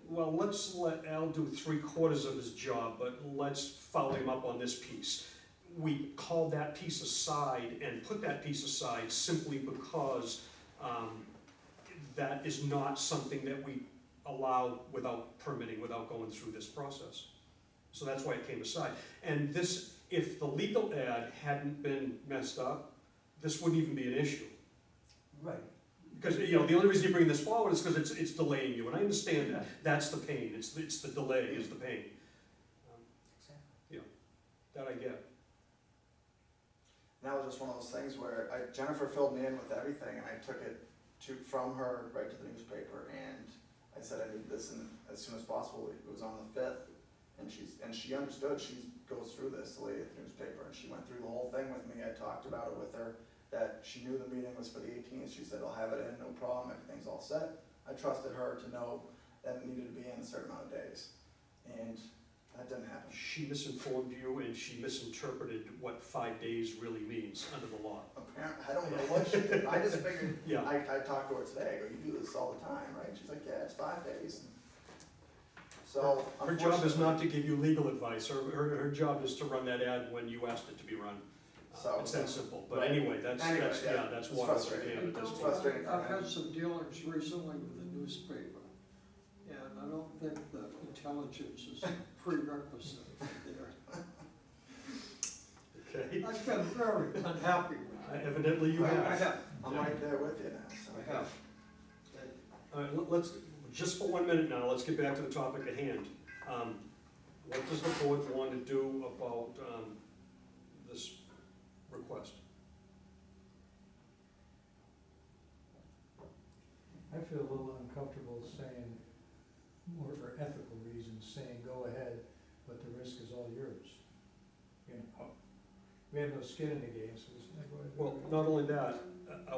well, let's let Al do 3/4 of his job, but let's follow him up on this piece. We called that piece aside and put that piece aside simply because that is not something that we allow without permitting, without going through this process. So that's why it came aside. And this, if the legal ad hadn't been messed up, this wouldn't even be an issue. Right. Because, you know, the only reason you bring this forward is because it's delaying you, and I understand that. That's the pain, it's the delay is the pain. Yeah, that I get. And that was just one of those things where Jennifer filled me in with everything, and I took it from her right to the newspaper, and I said I need this in as soon as possible. It was on the 5th, and she understood. She goes through this, the lady at the newspaper, and she went through the whole thing with me. I talked about it with her, that she knew the meeting was for the 18th. She said, I'll have it in, no problem, everything's all set. I trusted her to know that it needed to be in a certain amount of days, and that didn't happen. She misinformed you and she misinterpreted what 5 days really means under the law. Apparently, I don't know what she did. I just figured, Yeah. I talked to her today, I go, you do this all the time, right? She's like, yeah, it's 5 days. So, Her job is not to give you legal advice, her job is to run that ad when you asked it to be run. So- It's that simple, but anyway, that's yeah, that's it's water under the frustrating. dam at this It's point. frustrating for I've him. had some dealings recently with the newspaper, and I don't think that intelligence is a prerequisite there. Okay. I've been very unhappy with it. Evidently you have. I have. I'm right there with you now, so. I have. All right, let's, just for 1 minute now, let's get back to the topic at hand. What does the board want to do about this request? I feel a little uncomfortable saying, more for ethical reasons, saying go ahead, but the risk is all yours. You know, we have no skin in the game, so it's like, go ahead. Well, not only that,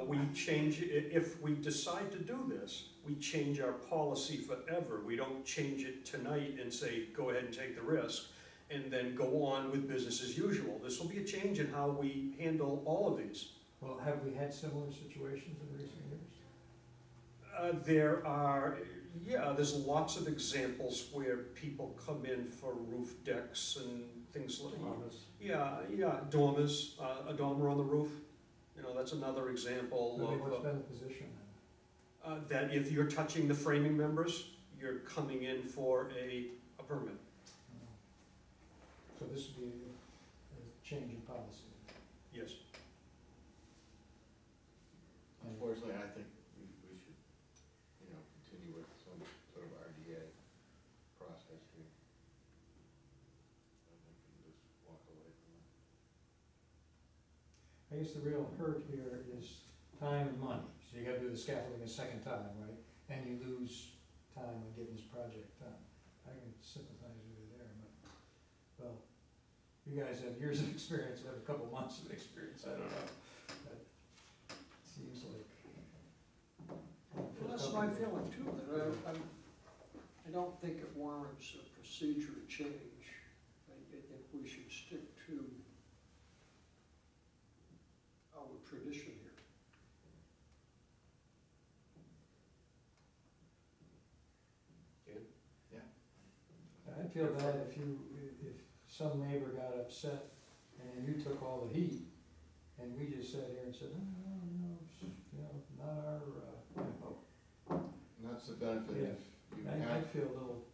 we change, if we decide to do this, we change our policy forever. We don't change it tonight and say, go ahead and take the risk, and then go on with business as usual. This will be a change in how we handle all of these. Well, have we had similar situations in recent years? There are, yeah, there's lots of examples where people come in for roof decks and things like. Yeah, dormers, a dormer on the roof, you know, that's another example I mean, what's of, been the position then? that if you're touching the framing members, you're coming in for a permit. So this would be a change in policy. Yes. Unfortunately, I think we should, you know, continue with some sort of RDA process here. I think we can just walk away from it. I guess the real hurt here is time and money. So you gotta do the scaffolding a second time, right? And you lose time on getting this project done. I can sympathize with you there, but, well, you guys have years of experience, I have a couple months of experience, I don't know. But it seems like. Well, that's my feeling too, that I don't think it warrants a procedure change. I think we should stick to our tradition here. I'd feel bad if some neighbor got upset and you took all the heat, and we just sat here and said, no, not our, And that's the benefit Yeah. if you I'd have, feel a little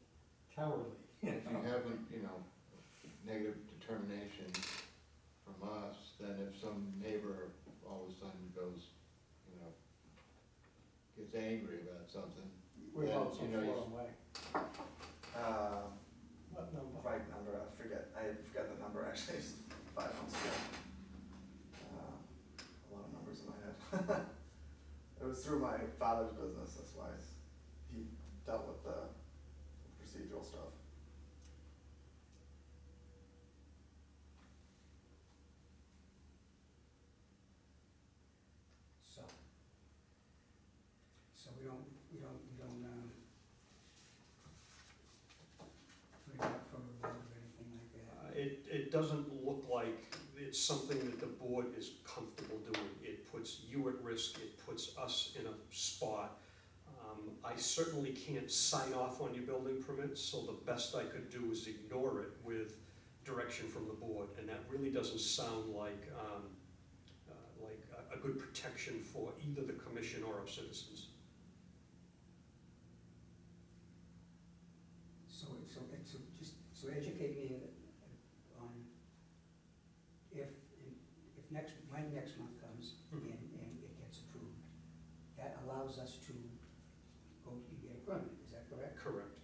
cowardly. if you haven't, you know, negative determination from us, then if some neighbor all of a sudden goes, you know, gets angry about something, We're then, also you know, far away. What number? Right number, I forget the number actually, it's 5 months ago. A lot of numbers in my head. It was through my father's business, that's why he dealt with the procedural stuff. So we don't bring it up for a vote or anything like that? It doesn't look like it's something that the board is comfortable doing. It puts you at risk, it puts us in a spot. I certainly can't sign off on your building permits, so the best I could do is ignore it with direction from the board, and that really doesn't sound like a good protection for either the commission or our citizens. So educate me on when next month comes and it gets approved, that allows us to go to get a permit, is that correct? Correct.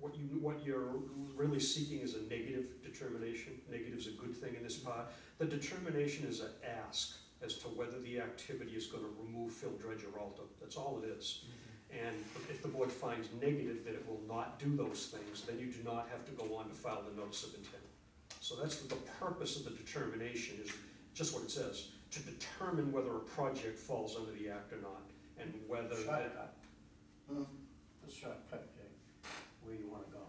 What you're really seeking is a negative determination. Negative's a good thing in this part. The determination is an ask as to whether the activity is going to remove, fill, dredge, or alter. That's all it is. And if the board finds negative that it will not do those things, then you do not have to go on to file the notice of intent. So that's the purpose of the determination, is just what it says, to determine whether a project falls under the act or not, and whether that. The shortcut, Jake, where you wanna go.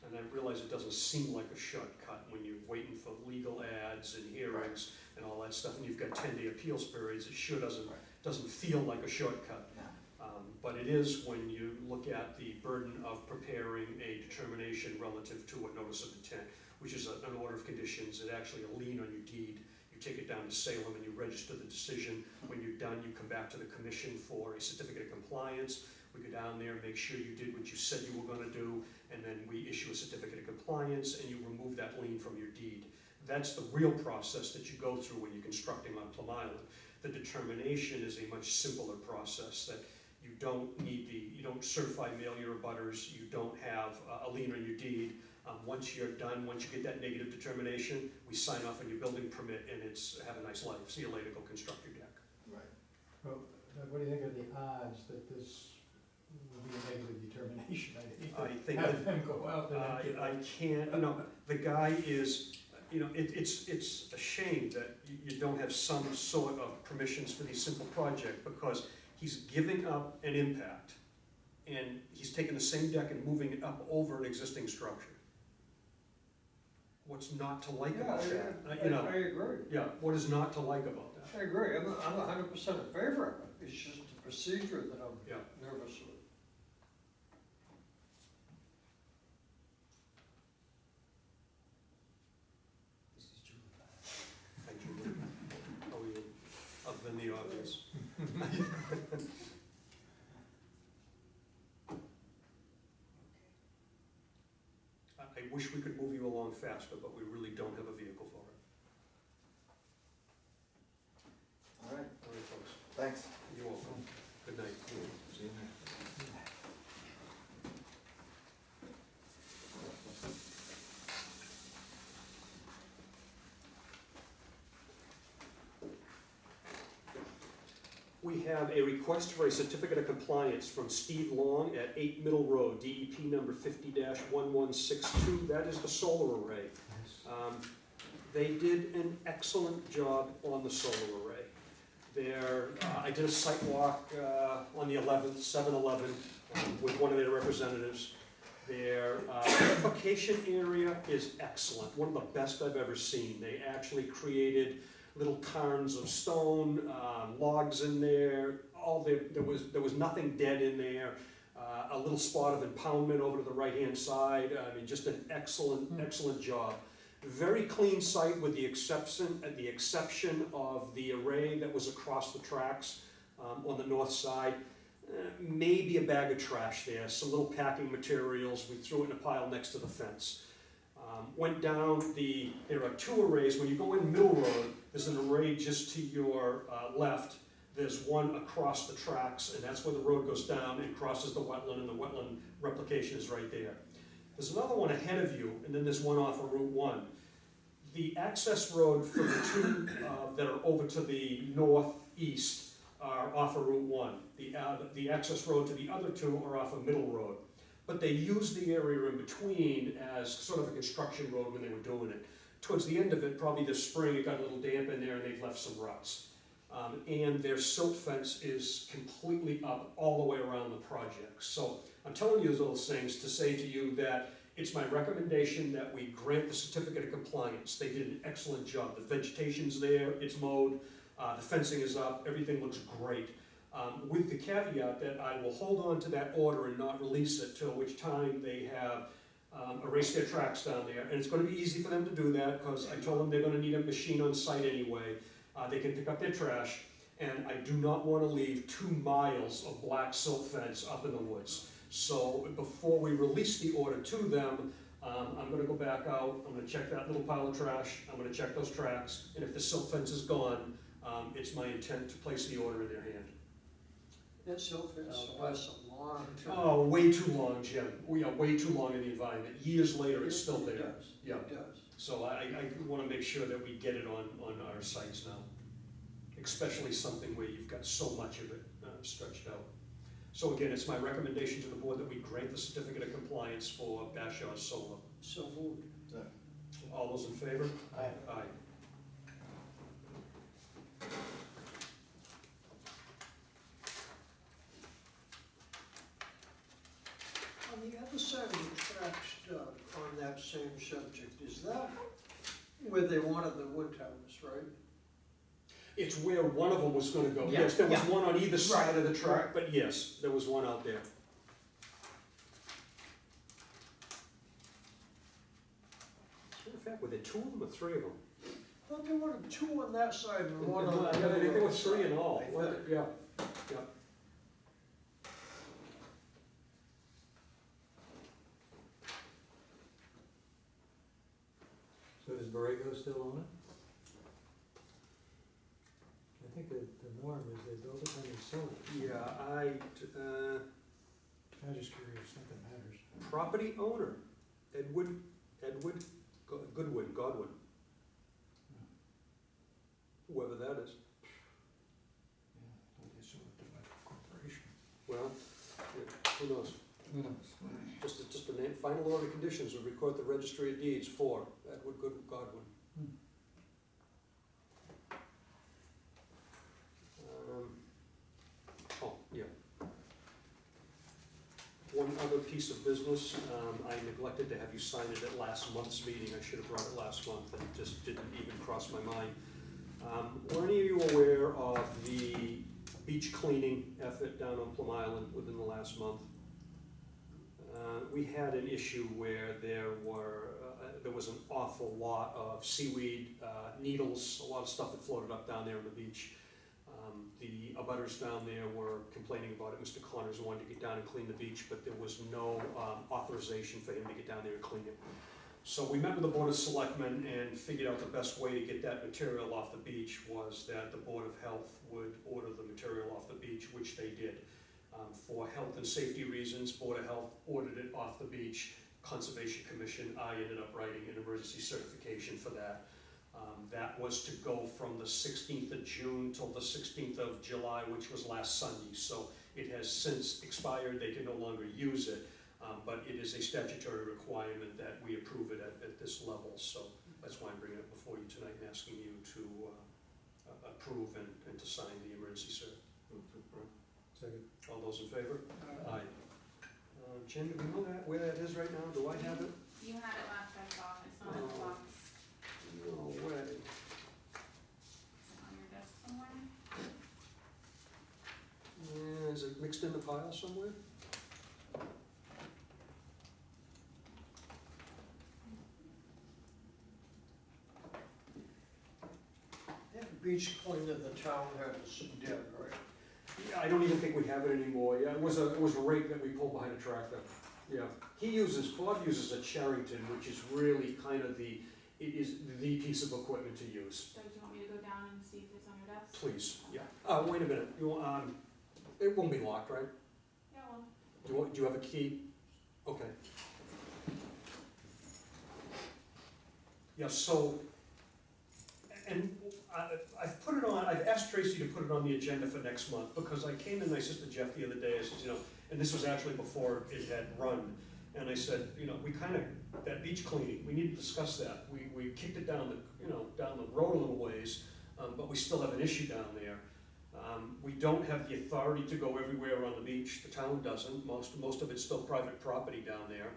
And I realize it doesn't seem like a shortcut when you're waiting for legal ads and hearings and all that stuff, and you've got 10-day appeals periods. It sure doesn't feel like a shortcut. But it is when you look at the burden of preparing a determination relative to a notice of intent, which is an order of conditions. It's actually a lien on your deed. You take it down to Salem and you register the decision. When you're done, you come back to the commission for a certificate of compliance. We go down there, make sure you did what you said you were gonna do, and then we issue a certificate of compliance and you remove that lien from your deed. That's the real process that you go through when you're constructing on Plum Island. The determination is a much simpler process, that you don't certify mail your abutters, you don't have a lien on your deed. Once you're done, once you get that negative determination, we sign off on your building permit and it's have a nice life. See you later, go construct your deck. Right. Well, what do you think of the odds that this will be a negative determination? I think have them go out and I can't, the guy is, it's a shame that you don't have some sort of permissions for these simple projects, because he's giving up an impact and he's taking the same deck and moving it up over an existing structure. what's not to like Yeah, about that? You know, I agree. yeah, what is not to like about that? I agree, I'm 100% in favor of it, it's just the procedure that I'm Yeah. nervous with. This is Julie. Thank you. How are you? Other than the obvious. I wish we could move you along faster, but we really don't have a vehicle for it. All right, All right, folks. thanks. You're welcome. Good night. See you next. We have a request for a certificate of compliance from Steve Long at 8 Middle Road, DEP number 50-1162. That is the solar array. They did an excellent job on the solar array. I did a site walk on the 11th, 7-Eleven, with one of their representatives. Their application area is excellent, one of the best I've ever seen. They actually created little cairns of stone, logs in there. There was nothing dead in there. A little spot of impoundment over to the right-hand side. I mean, just an excellent job. Very clean site with the exception of the array that was across the tracks on the north side. Maybe a bag of trash there, some little packing materials. We threw it in a pile next to the fence. Went down there are two arrays. When you go in Middle Road, there's an array just to your left. There's one across the tracks, and that's where the road goes down and crosses the wetland, and the wetland replication is right there. There's another one ahead of you, and then there's one off of Route 1. The access road for the two that are over to the northeast are off of Route 1. The access road to the other two are off of Middle Road. But they used the area in between as sort of a construction road when they were doing it. Towards the end of it, probably this spring, it got a little damp in there and they've left some ruts. And their silt fence is completely up all the way around the project. So I'm telling you those things to say to you that it's my recommendation that we grant the certificate of compliance. They did an excellent job. The vegetation's there, it's mowed, the fencing is up, everything looks great. With the caveat that I will hold on to that order and not release it till which time they have erased their tracks down there. And it's going to be easy for them to do that because I told them they're going to need a machine on site anyway. They can pick up their trash, and I do not want to leave 2 miles of black silt fence up in the woods. So before we release the order to them, I'm going to go back out, I'm going to check that little pile of trash, I'm going to check those tracks, and if the silt fence is gone, it's my intent to place the order in their hand. That silt fence lasts a long time. Oh, way too long, Jim. We are way too long in the environment. Years later, it's still there. It does, Yeah. it does. So I want to make sure that we get it on our sites now, especially something where you've got so much of it stretched out. So again, it's my recommendation to the board that we grant the certificate of compliance for Bashaw Solar. So moved. All those in favor? Aye. Aye. On the other side of the tracks, Doug, on that same subject, is that where they wanted the wood towers, right? It's where one of them was going to go. Yeah, Yes, there was yeah. one on either side of the track, right. but yes, there was one out there. In fact, were there 2 of them or 3 of them? I thought they wanted 2 on that side and 1 on the I other. think there were 3 in all. I think. Well, yeah, yeah. So does Borrego still own it? I think the norm is they build it and they sell it. Yeah, I'm just curious, not that matters. property owner, Edward Godwin. Whoever that is. Yeah, I thought they sold it to like a corporation. Well, yeah, who knows? Who knows? Just the name, final order of conditions will record the registry of deeds for Edward Godwin. Oh, yeah. other piece of business. I neglected to have you sign it at last month's meeting. I should have brought it last month and it just didn't even cross my mind. Were any of you aware of the beach cleaning effort down on Plum Island within the last month? We had an issue where there was an awful lot of seaweed, needles, a lot of stuff that floated up down there on the beach. The abutters down there were complaining about it. Mr. Connors wanted to get down and clean the beach, but there was no authorization for him to get down there and clean it. So we met with the Board of Selectmen and figured out the best way to get that material off the beach was that the Board of Health would order the material off the beach, which they did. For health and safety reasons, Board of Health ordered it off the beach. Conservation Commission, I ended up writing an emergency certification for that. That was to go from the 16th of June till the 16th of July, which was last Sunday. So it has since expired, they can no longer use it, but it is a statutory requirement that we approve it at this level. So that's why I'm bringing it before you tonight and asking you to approve and to sign the emergency cert. Second. All those in favor? Aye. Jen, do we know where that is right now? Do I have it? You had it last I saw, it's not in the box. No way. Is it on your desk somewhere? Yeah, is it mixed in the pile somewhere? Beach cleaner the town has did, right? Yeah, I don't even think we have it anymore. Yeah, it was a rake that we pulled behind a tractor. Yeah. Bob uses a Charrington, which is really kind of it is the piece of equipment to use. So do you want me to go down and see if it's on your desk? Please, yeah. Wait a minute, it won't be locked, right? Yeah, well. Do you have a key? Okay. Yeah, so, and I've put it on, I've asked Tracy to put it on the agenda for next month, because I came in and I said to Jeff the other day, I said, and this was actually before it had run, and I said, we kind of, that beach cleaning, we need to discuss that. We kicked it down down the road a little ways, but we still have an issue down there. We don't have the authority to go everywhere on the beach. The town doesn't. Most of it's still private property down there.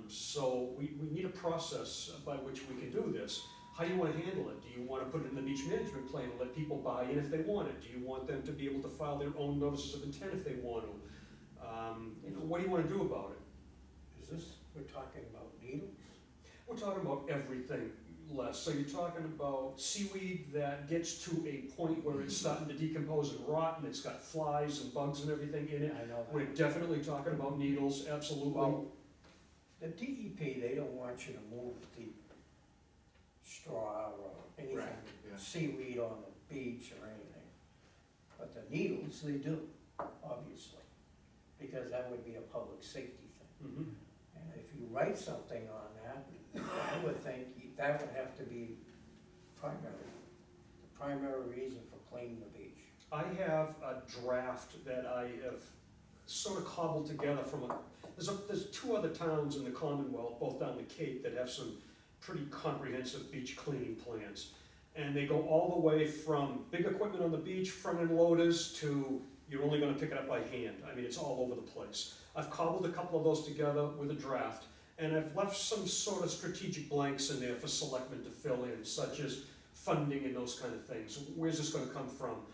So we need a process by which we can do this. How do you want to handle it? Do you want to put it in the beach management plan and let people buy in if they want it? Do you want them to be able to file their own notices of intent if they want to? What do you want to do about it? We're talking about needles? We're talking about everything, Les. So you're talking about seaweed that gets to a point where it's starting to decompose and rot and it's got flies and bugs and everything in it. I know that. We're definitely talking about needles, absolutely. Well, the DEP, they don't want you to move the straw or anything, Right, yeah. seaweed on the beach or anything. But the needles, they do, obviously, because that would be a public safety thing. Mhm. And if you write something on that, I would think that would have to be the primary reason for cleaning the beach. I have a draft that I have sort of cobbled together from there's two other towns in the Commonwealth, both down the Cape, that have some pretty comprehensive beach cleaning plans. And they go all the way from big equipment on the beach, front end loaders, to you're only gonna pick it up by hand. I mean, it's all over the place. I've cobbled a couple of those together with a draft, and I've left some sort of strategic blanks in there for selectmen to fill in, such as funding and those kind of things. Where's this gonna come from?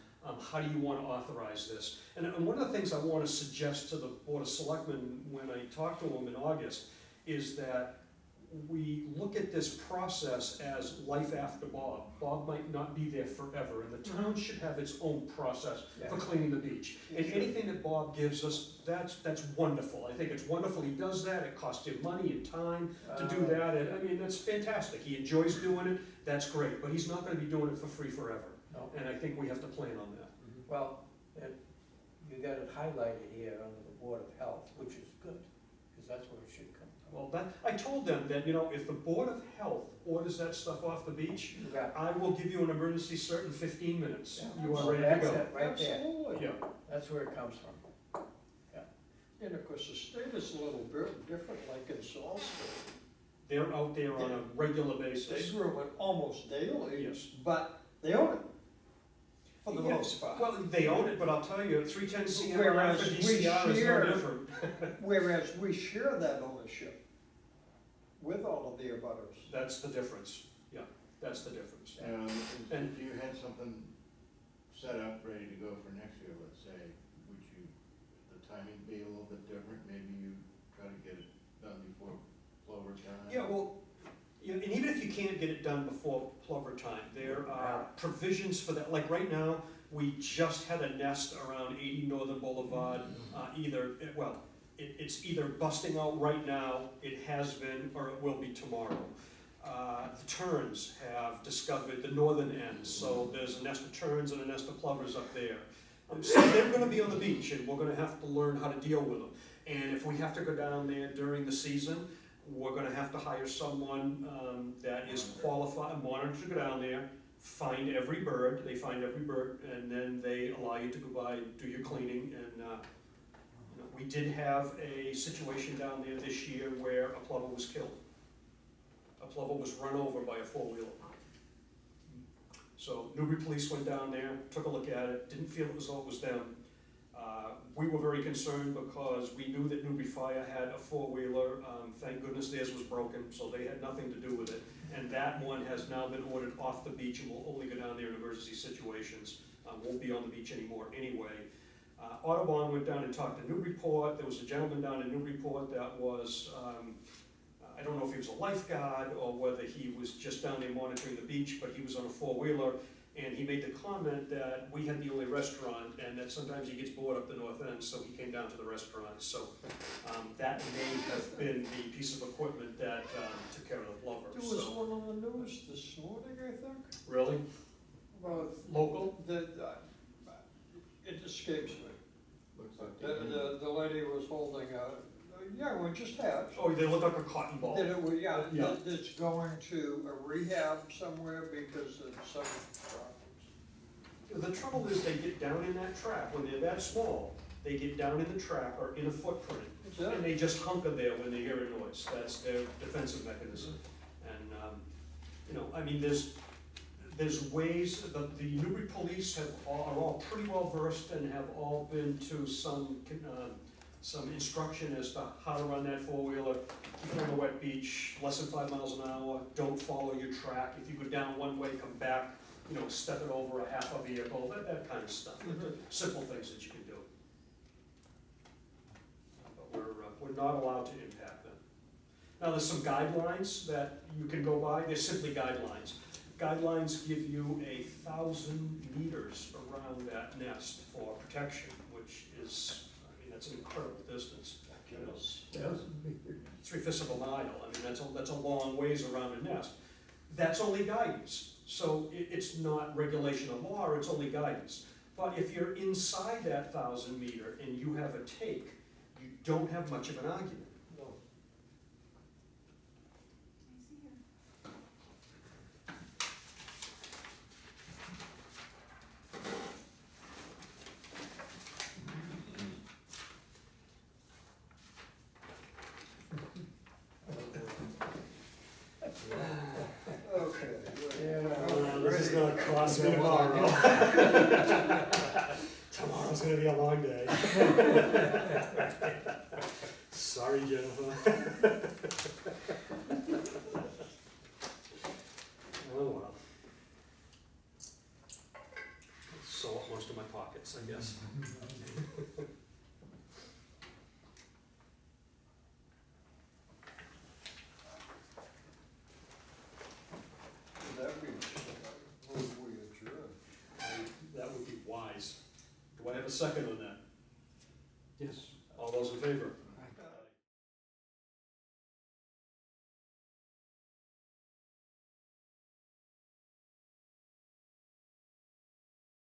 How do you want to authorize this? And one of the things I want to suggest to the Board of Selectmen when I talk to them in August is that we look at this process as life after Bob. Bob might not be there forever, and the town should have its own process for cleaning the beach. And anything that Bob gives us, that's wonderful. I think it's wonderful he does that. It costs him money and time to do that. And I mean, that's fantastic. He enjoys doing it. That's great. But he's not going to be doing it for free forever. No. And I think we have to plan on that. Well, you got it highlighted here under the Board of Health, which is good, because that's where it should come from. Well, I told them that, if the Board of Health orders that stuff off the beach, I will give you an emergency cert in 15 minutes. Yeah. You are So ready to that's go. it, right there. Absolutely. Yeah. That's where it comes from. And of course, the state is a little bit different, like in Salisbury. They're out there on a regular They basis. grow it almost daily. Yes. But they own it. for the Yeah, most part. Well, they own it, but I'll tell you, 310 CMR Whereas for we DCR is no share- different. Whereas we share that ownership with all of the abutters. That's the difference, yeah, that's the difference. If you had something set up, ready to go for next year, let's say, would you, the timing be a little bit different? Maybe you try to get it done before plover time? Yeah, well, and even if you can't get it done before plover time, there are provisions for that. Like right now, we just had a nest around 80 Northern Boulevard, it's either busting out right now, it has been, or it will be tomorrow. The terns have discovered the northern end, so there's a nest of terns and a nest of plovers up there. So they're gonna be on the beach, and we're gonna have to learn how to deal with them. And if we have to go down there during the season, we're gonna have to hire someone that is qualified, a monitor to go down there, find every bird, they find every bird, and then they allow you to go by, do your cleaning, and we did have a situation down there this year where a plover was killed. A plover was run over by a four-wheeler. So Newbury Police went down there, took a look at it, didn't feel it was them. We were very concerned because we knew that Newbury Fire had a four-wheeler. Thank goodness theirs was broken, so they had nothing to do with it. And that one has now been ordered off the beach and will only go down there in emergency situations. Won't be on the beach anymore anyway. Audubon went down and talked to Newburyport. There was a gentleman down in Newburyport that was, I don't know if he was a lifeguard or whether he was just down there monitoring the beach, but he was on a four-wheeler. And he made the comment that we had the only restaurant and that sometimes he gets bored up the north end, so he came down to the restaurant. So that may have been the piece of equipment that took care of the plover. There was one on the news this morning, I think. Really? Well, Local? It escapes me. Looks like The lady was holding we just had. Oh, they look like a cotton ball. That it was, Yeah. that it's going to a rehab somewhere because of some problems. The trouble is they get down in that trap, when they're that small, they get down in the trap or in a footprint, and they just hunker there when they hear a noise. That's their defensive mechanism. And, I mean, there's ways, the Newbury Police are all pretty well versed and have all been to some instruction as to how to run that four-wheeler, keep it on the wet beach, less than 5 miles an hour, don't follow your track. If you go down one way, come back, step it over a half a vehicle, that kind of stuff. Simple things that you can do. But we're not allowed to impact them. Now, there's some guidelines that you can go by. They're simply guidelines. Guidelines give you 1,000 meters around that nest for protection, which is, that's an incredible distance. Yes. 3/5 of a mile. I mean, that's a long ways around a nest. That's only guidance. So it's not regulation of law, it's only guidance. But if you're inside that 1,000 meter and you have a take, you don't have much of an argument. Okay. This is gonna cost me tomorrow. Tomorrow's gonna be a long day. Sorry, Jennifer. Oh, well. Sew up most of my pockets, I guess. That would be wise. Do I have a second on that? Yes. All those in favor?